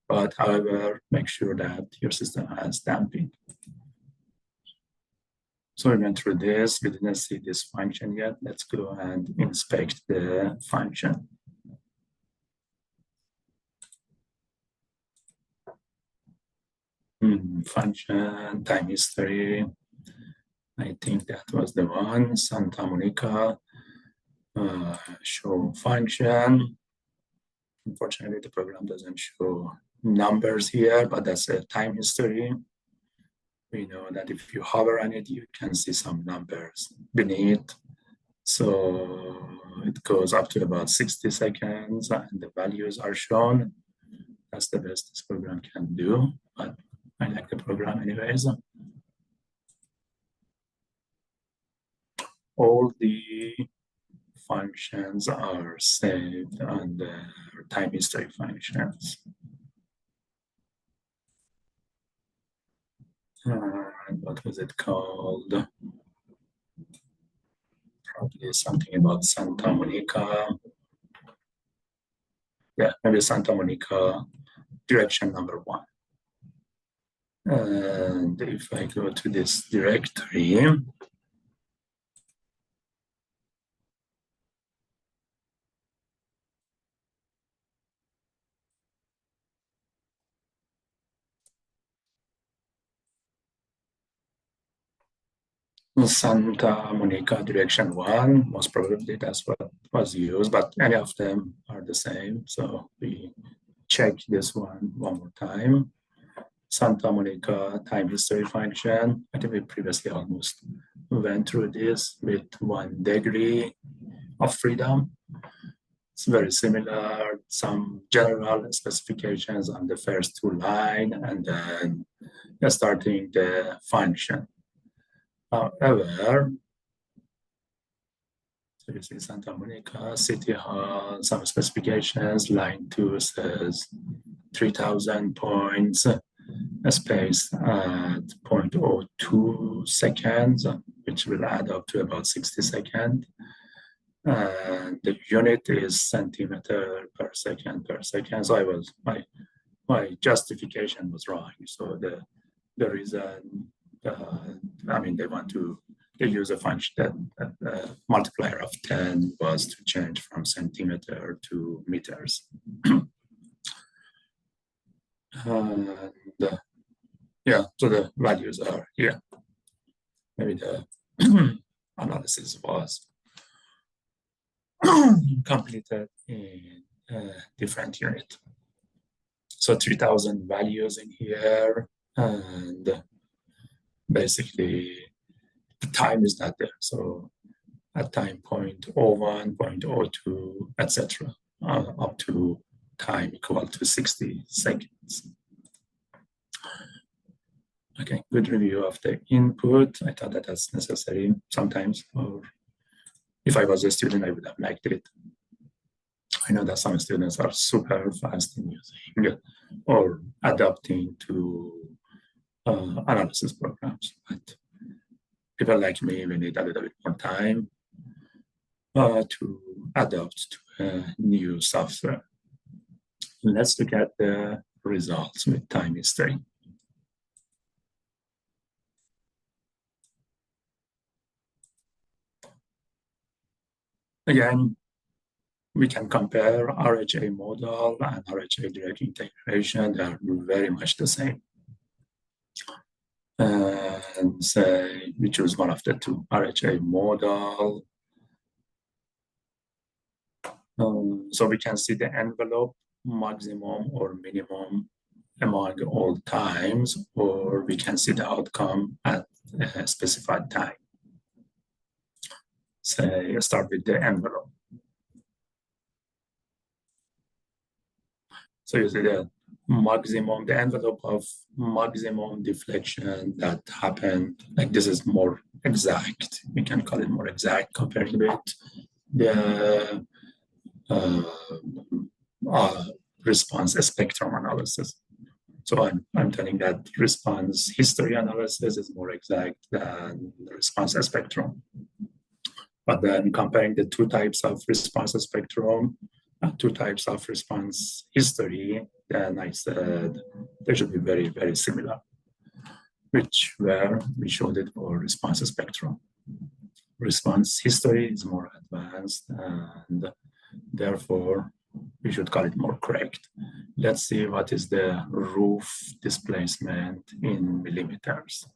But however, make sure that your system has damping. So we went through this, we didn't see this function yet. Let's go and inspect the function. Function, time history. I think that was the one, Santa Monica, show function. Unfortunately, the program doesn't show numbers here, but that's a time history. We know that if you hover on it, you can see some numbers beneath. So it goes up to about 60 seconds and the values are shown. That's the best this program can do, but I like the program anyways. All the functions are saved under time history functions. What was it called? Probably something about Santa Monica. Yeah, maybe Santa Monica direction number 1. And if I go to this directory, Santa Monica direction 1, most probably that's what was used, but any of them are the same. So we check this one more time. Santa Monica time history function. I think we previously almost went through this with 1 degree of freedom. It's very similar, some general specifications on the first 2 lines, and then starting the function. However, so you see Santa Monica, City Hall, some specifications, line 2 says 3,000 points, space at 0.02 seconds, which will add up to about 60 seconds. And the unit is centimeter per second per second. So my justification was wrong. So the reason, I mean, they use a function that multiplier of 10 was to change from centimeter to meters. And yeah, so the values are here. Maybe the analysis was completed in a different unit. So 3000 values in here, and basically the time is not there. So at time 0.01, 0.02, etc., up to time equal to 60 seconds. Okay, good review of the input. I thought that that's necessary sometimes, or if I was a student, I would have liked it. I know that some students are super fast in using or adapting to analysis programs, but people like me, we need a little bit more time to adapt to new software. Let's look at the results with time history. Again, we can compare RHA model and RHA direct integration. They are very much the same. And say we choose one of the two, RHA model. So we can see the envelope maximum or minimum among all times, or we can see the outcome at a specified time. Say start with the envelope. So you see the maximum, the envelope of maximum deflection that happened, like this is more exact. We can call it more exact compared with the response spectrum analysis. So I'm telling that response history analysis is more exact than the response spectrum. But then comparing the two types of response spectrum and two types of response history, then I said they should be very, very similar, which where we showed it for response spectrum. Response history is more advanced, and therefore we should call it more correct. Let's see what is the roof displacement in millimeters.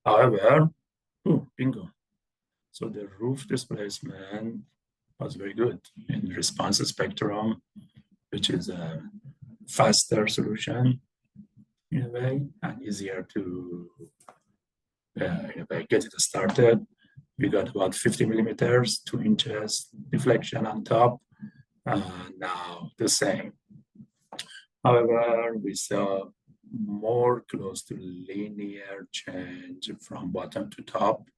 However, bingo. So the roof displacement was very good in response spectrum, which is a faster solution in a way and easier to in a way get it started. We got about 50 millimeters, 2 inches deflection on top, and now the same. However, we saw more close to linear change from bottom to top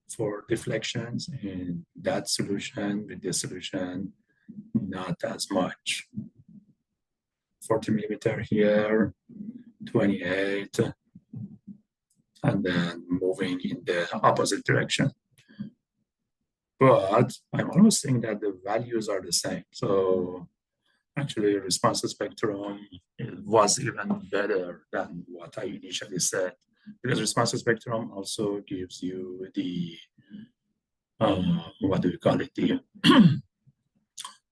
for deflections in that solution. With this solution, not as much. 40 millimeter here, 28, and then moving in the opposite direction. But I'm almost saying that the values are the same. So actually response spectrum was even better than what I initially said, because response spectrum also gives you the, what do we call it, the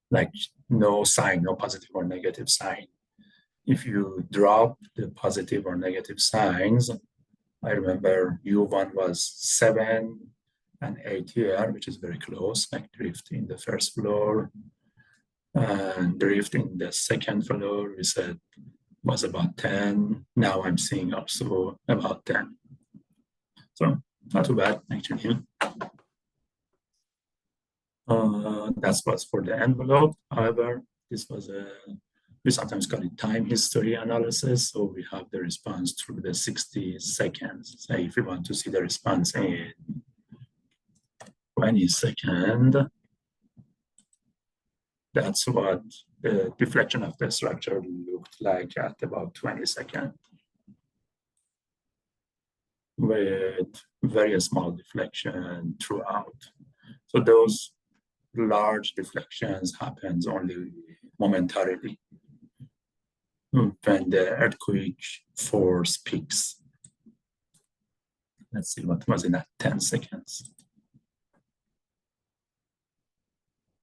like no sign, no positive or negative sign. If you drop the positive or negative signs, I remember U1 was 7 and 8 here, which is very close, like drift in the first floor. And drift in the second floor, we said was about 10. Now I'm seeing also about 10. So not too bad, actually. That was for the envelope. However, this was we sometimes call it time history analysis. So we have the response through the 60 seconds. Say if we want to see the response in 20 seconds, that's what the deflection of the structure looked like at about 20 seconds, with very small deflection throughout. So those large deflections happens only momentarily when the earthquake force peaks. Let's see what was in that 10 seconds.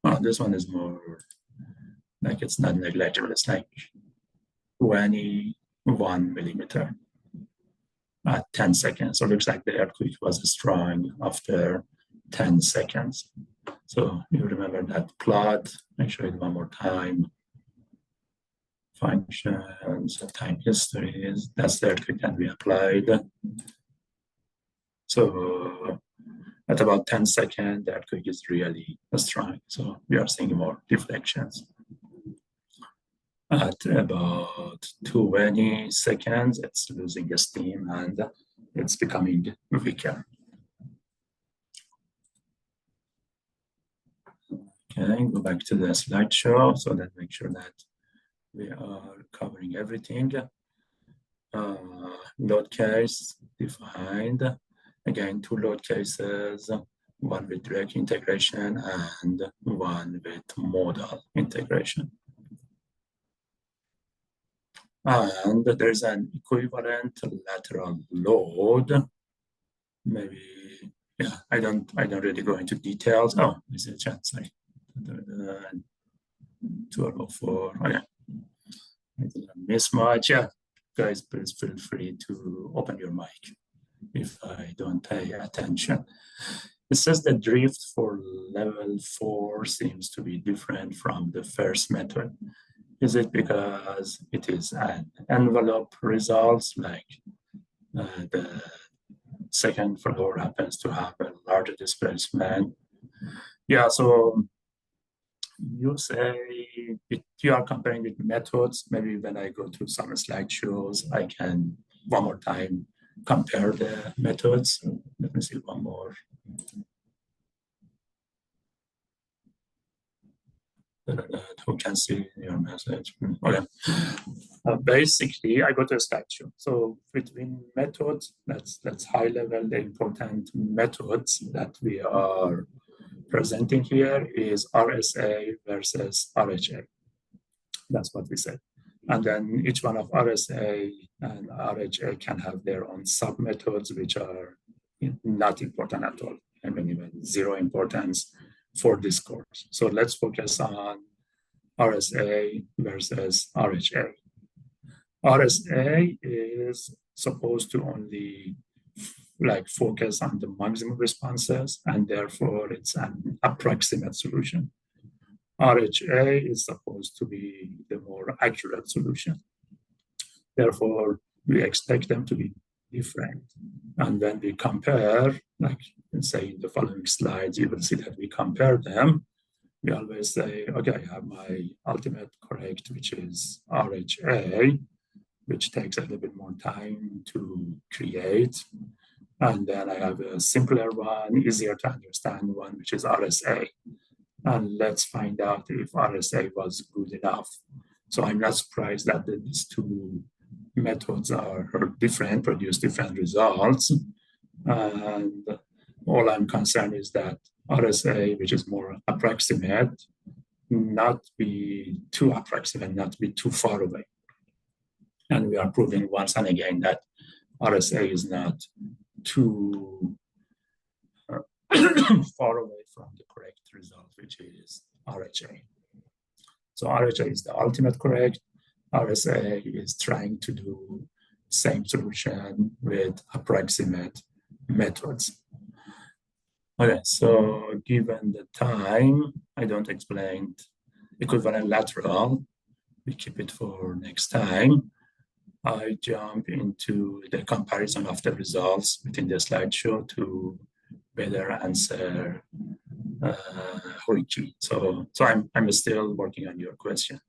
Oh, this one is more like it's not negligible. It's like 21 millimeter at 10 seconds. So it looks like the earthquake was strong after 10 seconds. So you remember that plot. I show it one more time. functions, time histories. That's the earthquake that we applied. So at about 10 seconds, the earthquake is really strong. So we are seeing more deflections. At about 20 seconds, it's losing steam and it's becoming weaker. Okay, go back to the slideshow so that make sure that we are covering everything. Load case defined. Again, two load cases, one with direct integration and one with modal integration. And there's an equivalent lateral load. Maybe, yeah, I don't really go into details. Oh, there's a chat, sorry. 1204, okay. I didn't miss much. Yeah, guys, please feel free to open your mic if I don't pay attention. It says the drift for level 4 seems to be different from the first method. Is it because it is an envelope results, like the second floor happens to have a larger displacement? Yeah, so you say you are comparing with methods. Maybe when I go through some slideshows, I can one more time compare the methods. Let me see one more. Who can see your message? Okay. Basically, I go to a slideshow. So between methods, that's high level, the important methods that we are presenting here is RSA versus RHA. That's what we said. And then each one of RSA and RHA can have their own sub-methods, which are not important at all. I mean, even zero importance for this course. So let's focus on RSA versus RHA. RSA is supposed to only focus on the maximum responses, and therefore it's an approximate solution. RHA is supposed to be the more accurate solution. Therefore, we expect them to be different. And when we compare, like say in the following slides, you will see that we compare them. We always say, okay, I have my ultimate correct, which is RHA, which takes a little bit more time to create. And then I have a simpler one, easier to understand one, which is RSA. And let's find out if RSA was good enough. So I'm not surprised that these two methods are different, produce different results. And all I'm concerned is that RSA, which is more approximate, not be too approximate, not be too far away. And we are proving once and again that RSA is not too far away from the correct result, which is RHA. So RHA is the ultimate correct. RSA is trying to do same solution with approximate methods. Okay, so given the time, I don't explain equivalent lateral. We keep it for next time. I jump into the comparison of the results within the slideshow to better answer Hoichi. So I'm still working on your question.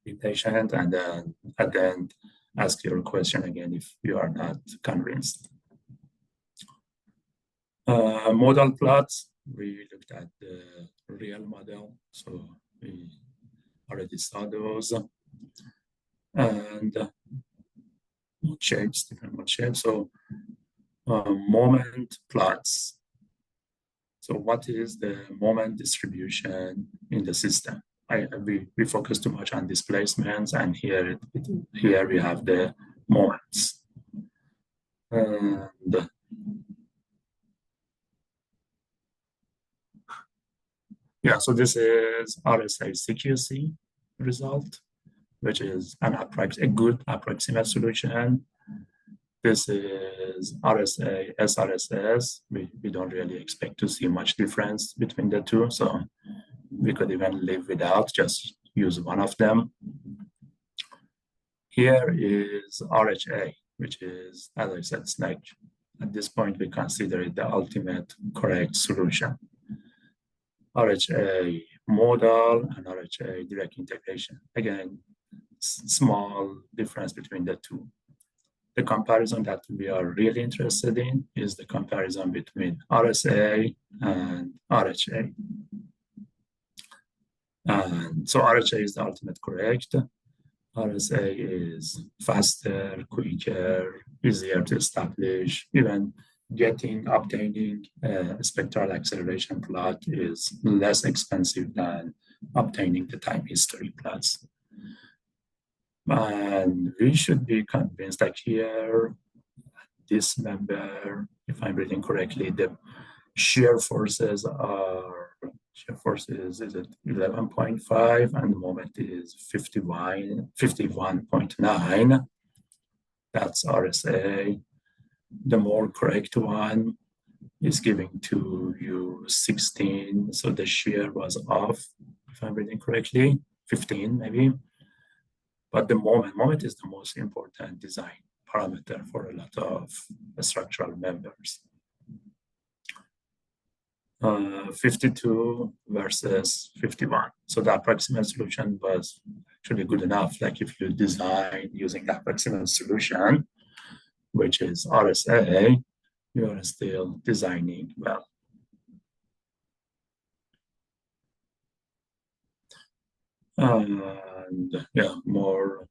Be patient, and then at the end, ask your question again if you are not convinced. Modal plots, we looked at the real model, so we already saw those. And shapes, different mode shapes. So moment plots. So what is the moment distribution in the system? We focus too much on displacements, and here we have the moments. And yeah, so this is RSA CQC result, which is a good approximate solution. This is RSA, SRSS. We don't really expect to see much difference between the two, so we could even live without, just use one of them. Here is RHA, which is, as I said, snake. At this point, we consider it the ultimate correct solution. RHA modal and RHA direct integration. Again, small difference between the two. The comparison that we are really interested in is the comparison between RSA and RHA. And so RHA is the ultimate correct. RSA is faster, quicker, easier to establish. Even obtaining a spectral acceleration plot is less expensive than obtaining the time history plots. And we should be convinced that here, this member, if I'm reading correctly, the shear forces is at 11.5 and the moment is 51.9. That's RSA. The more correct one is giving to you 16. So the shear was off, if I'm reading correctly, 15 maybe. But the moment is the most important design parameter for a lot of structural members. 52 versus 51. So the approximate solution was actually good enough. Like if you design using the approximate solution, which is RSA, you are still designing well. And yeah, more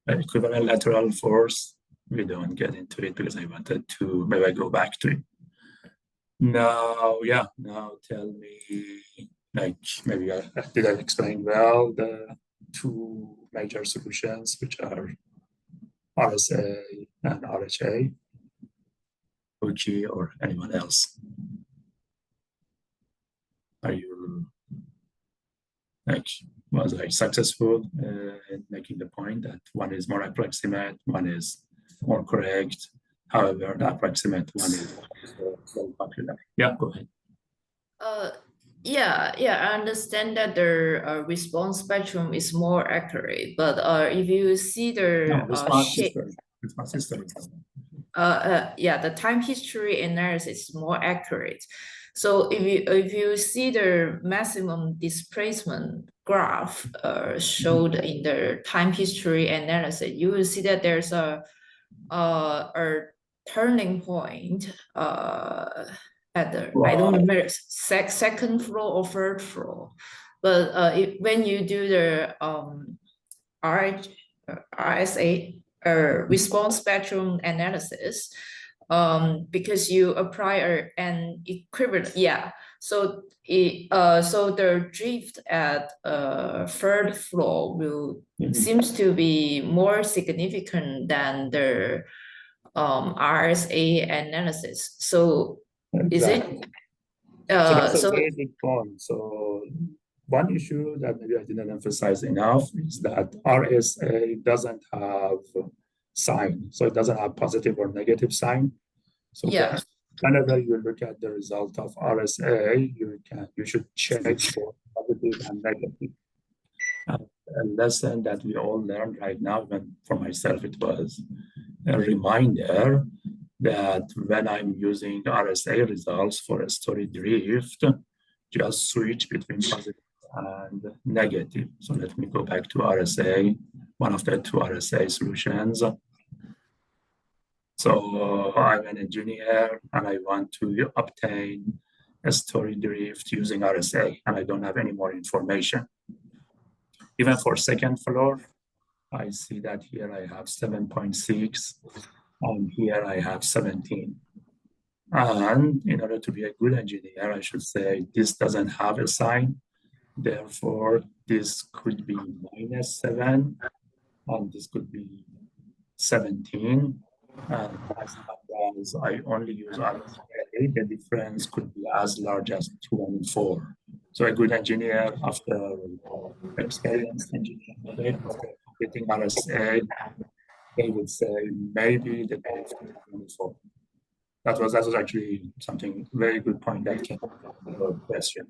equivalent lateral force. We don't get into it because I wanted to, maybe I go back to it. Now tell me, like maybe did I explain well the two major solutions, which are RSA and RHA, Uchi or anyone else? Are you, like, was I successful in making the point that one is more approximate, one is more correct? However, the approximate one is so popular. Yeah, go ahead. Yeah, I understand that the response spectrum is more accurate, but if you see the shape, the time history analysis is more accurate. So if you see the maximum displacement graph showed in the time history analysis, you will see that there's a turning point at the, wow, I don't remember second floor or third floor, but when you do the RSA response spectrum analysis, because you apply an equivalent, so the drift at third floor will seems to be more significant than the RSA analysis. So exactly. Is it? So that's a very big point. So one issue that maybe I didn't emphasize enough is that RSA doesn't have sign. So it doesn't have positive or negative sign. So whenever you look at the result of RSA, you should check for positive and negative. A lesson that we all learned right now, and for myself, it was a reminder that when I'm using RSA results for a story drift, just switch between positive and negative. So let me go back to RSA, one of the two RSA solutions. So I'm an engineer and I want to obtain a story drift using RSA, and I don't have any more information. Even for second floor, I see that here I have 7.6, and here I have 17. And in order to be a good engineer, I should say this doesn't have a sign. Therefore, this could be -7, and this could be 17. And as long as I only use RSA, the difference could be as large as 2 and 4. So a good engineer, after experienced engineer, after completing RSA, they would say maybe the drift is 24. That was actually something very good point that came up from the question,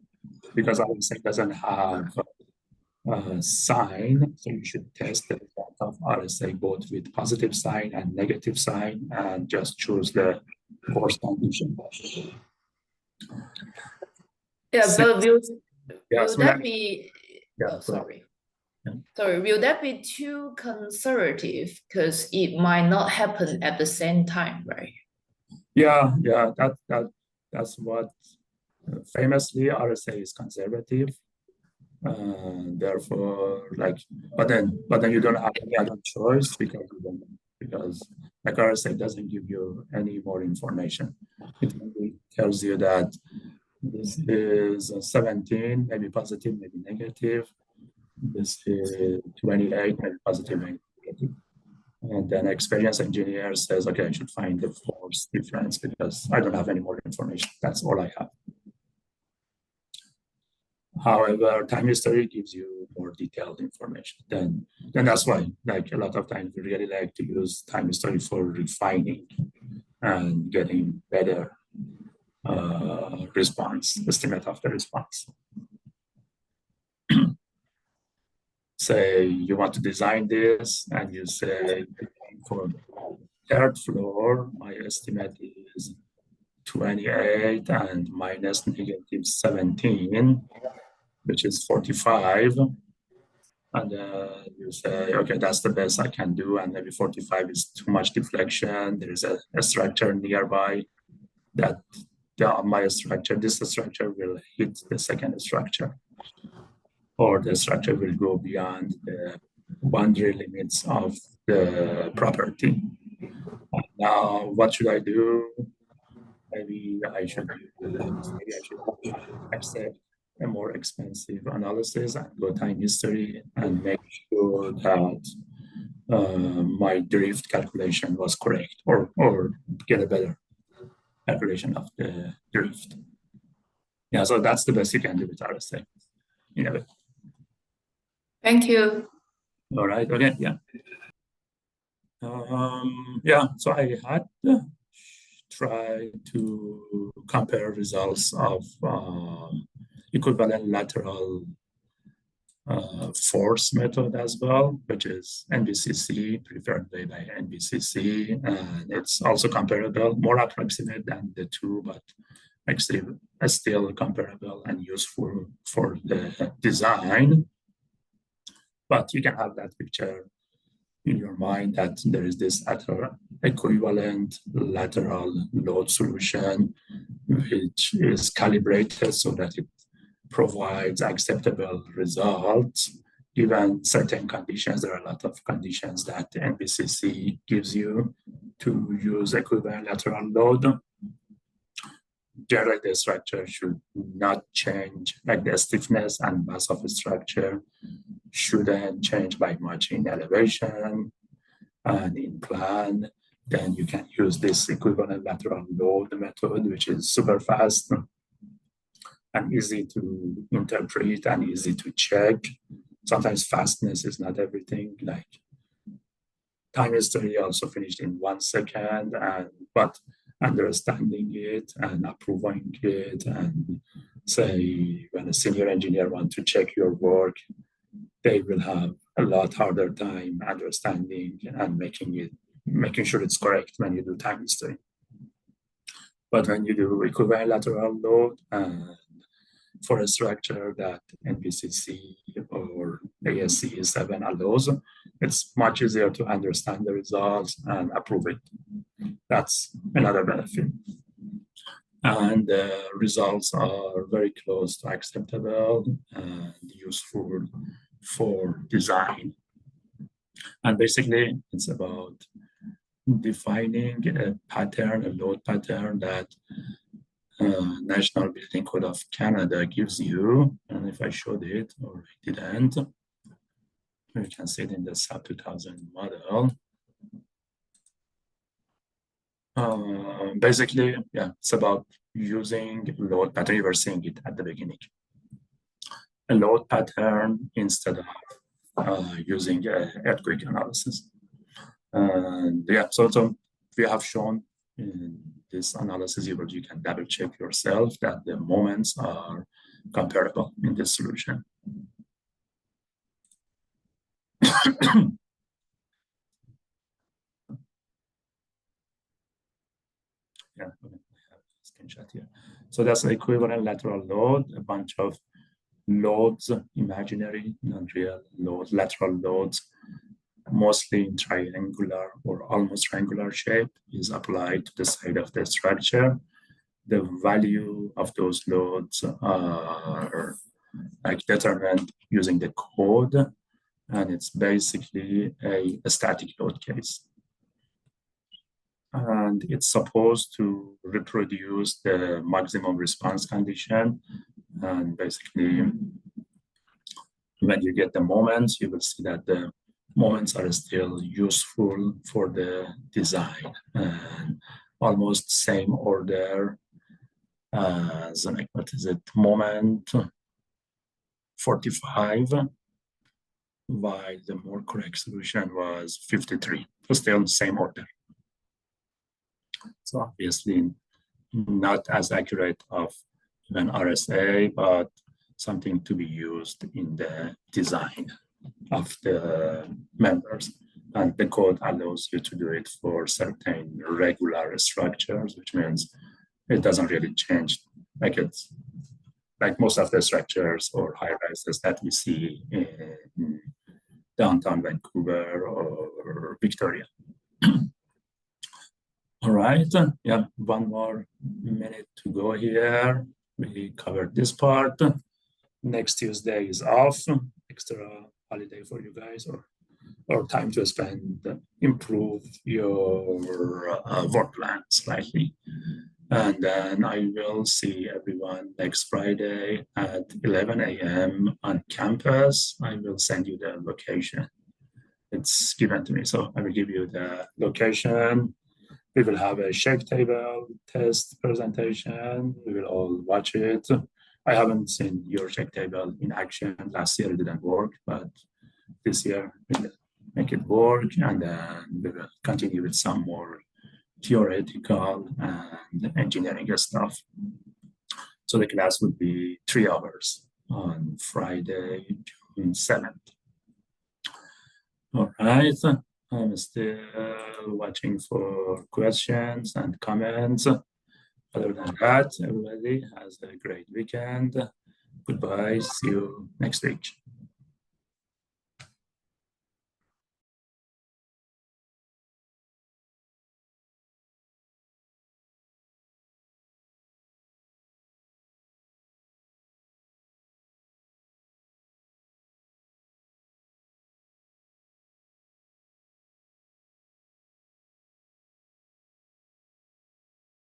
because RSA doesn't have a sign, so you should test the result of RSA, both with positive sign and negative sign, and just choose the force condition. Yeah, but will so that be? yeah, Oh, sorry. Yeah. Sorry, will that be too conservative? Because it might not happen at the same time, right? Yeah, that's what famously RSA is conservative. Therefore, but then you don't have any other choice because like RSA doesn't give you any more information. It only tells you that this is 17, maybe positive, maybe negative. This is 28, maybe positive, maybe negative. And then experienced engineer says, okay, I should find the force difference because I don't have any more information. That's all I have. However, time history gives you more detailed information. Then that's why, like a lot of times, we really like to use time history for refining and getting better response, estimate of the response. Say you want to design this, and you say for third floor, my estimate is 28 and minus negative 17, which is 45. And you say, okay, that's the best I can do. And maybe 45 is too much deflection. There is a structure nearby that my structure, this structure will hit the second structure, or the structure will go beyond the boundary limits of the property. Now, what should I do? Maybe I should accept a more expensive analysis and go time history and make sure that my drift calculation was correct, or get a better calculation of the drift. Yeah, so that's the best you can do with RSA in a way. Thank you. All right, okay, yeah. Yeah, so I had try to compare results of equivalent lateral force method as well, which is NBCC, preferred way by NBCC. And it's also comparable, more approximate than the two, but still comparable and useful for the design. But you can have that picture in your mind that there is this equivalent lateral load solution, which is calibrated so that it provides acceptable results given certain conditions. There are a lot of conditions that NBCC gives you to use equivalent lateral load. Generally, the structure should not change, like the stiffness and mass of the structure shouldn't change by much in elevation and in plan. Then you can use this equivalent lateral load method, which is super fast and easy to interpret and easy to check. Sometimes fastness is not everything. Like time history also finished in 1 second, but understanding it and approving it, and say when a senior engineer wants to check your work, they will have a lot harder time understanding and making sure it's correct when you do time history. But when you do equivalent lateral load for a structure that NBCC or ASCE 7 allows, it's much easier to understand the results and approve it. That's another benefit. And the results are very close to acceptable and useful for design. And basically, it's about defining a pattern, a load pattern that National Building Code of Canada gives you. And if I showed it or I didn't, you can see it in the SAP2000 model. Basically, yeah, it's about using load pattern. You were seeing it at the beginning. A load pattern instead of using earthquake analysis. And yeah, so we have shown in this analysis, you can double check yourself that the moments are comparable in this solution. screenshot here. So that's the equivalent lateral load, a bunch of loads, imaginary, non-real loads, lateral loads, mostly in triangular or almost triangular shape, is applied to the side of the structure. The value of those loads are determined using the code, and it's basically a static load case. And it's supposed to reproduce the maximum response condition. And basically, when you get the moments, you will see that the moments are still useful for the design, and almost same order as what is it, moment 45, while the more correct solution was 53. So still same order. So obviously not as accurate of even RSA, but something to be used in the design of the members. And the code allows you to do it for certain regular structures, which means it doesn't really change. It's like most of the structures or high rises that we see in downtown Vancouver or Victoria. All right, yeah, one more minute to go here. We covered this part. Next Tuesday is off, extra holiday for you guys, or time to spend, improve your work plan slightly. And then I will see everyone next Friday at 11 a.m. on campus. I will send you the location. It's given to me, so I will give you the location. We will have a shake table test presentation. We will all watch it. I haven't seen your shake table in action. Last year it didn't work, but this year we'll make it work, and then we will continue with some more theoretical and engineering stuff. So the class would be 3 hours on Friday, June 7th. All right. I'm still watching for questions and comments. Other than that, everybody has a great weekend. Goodbye. See you next week.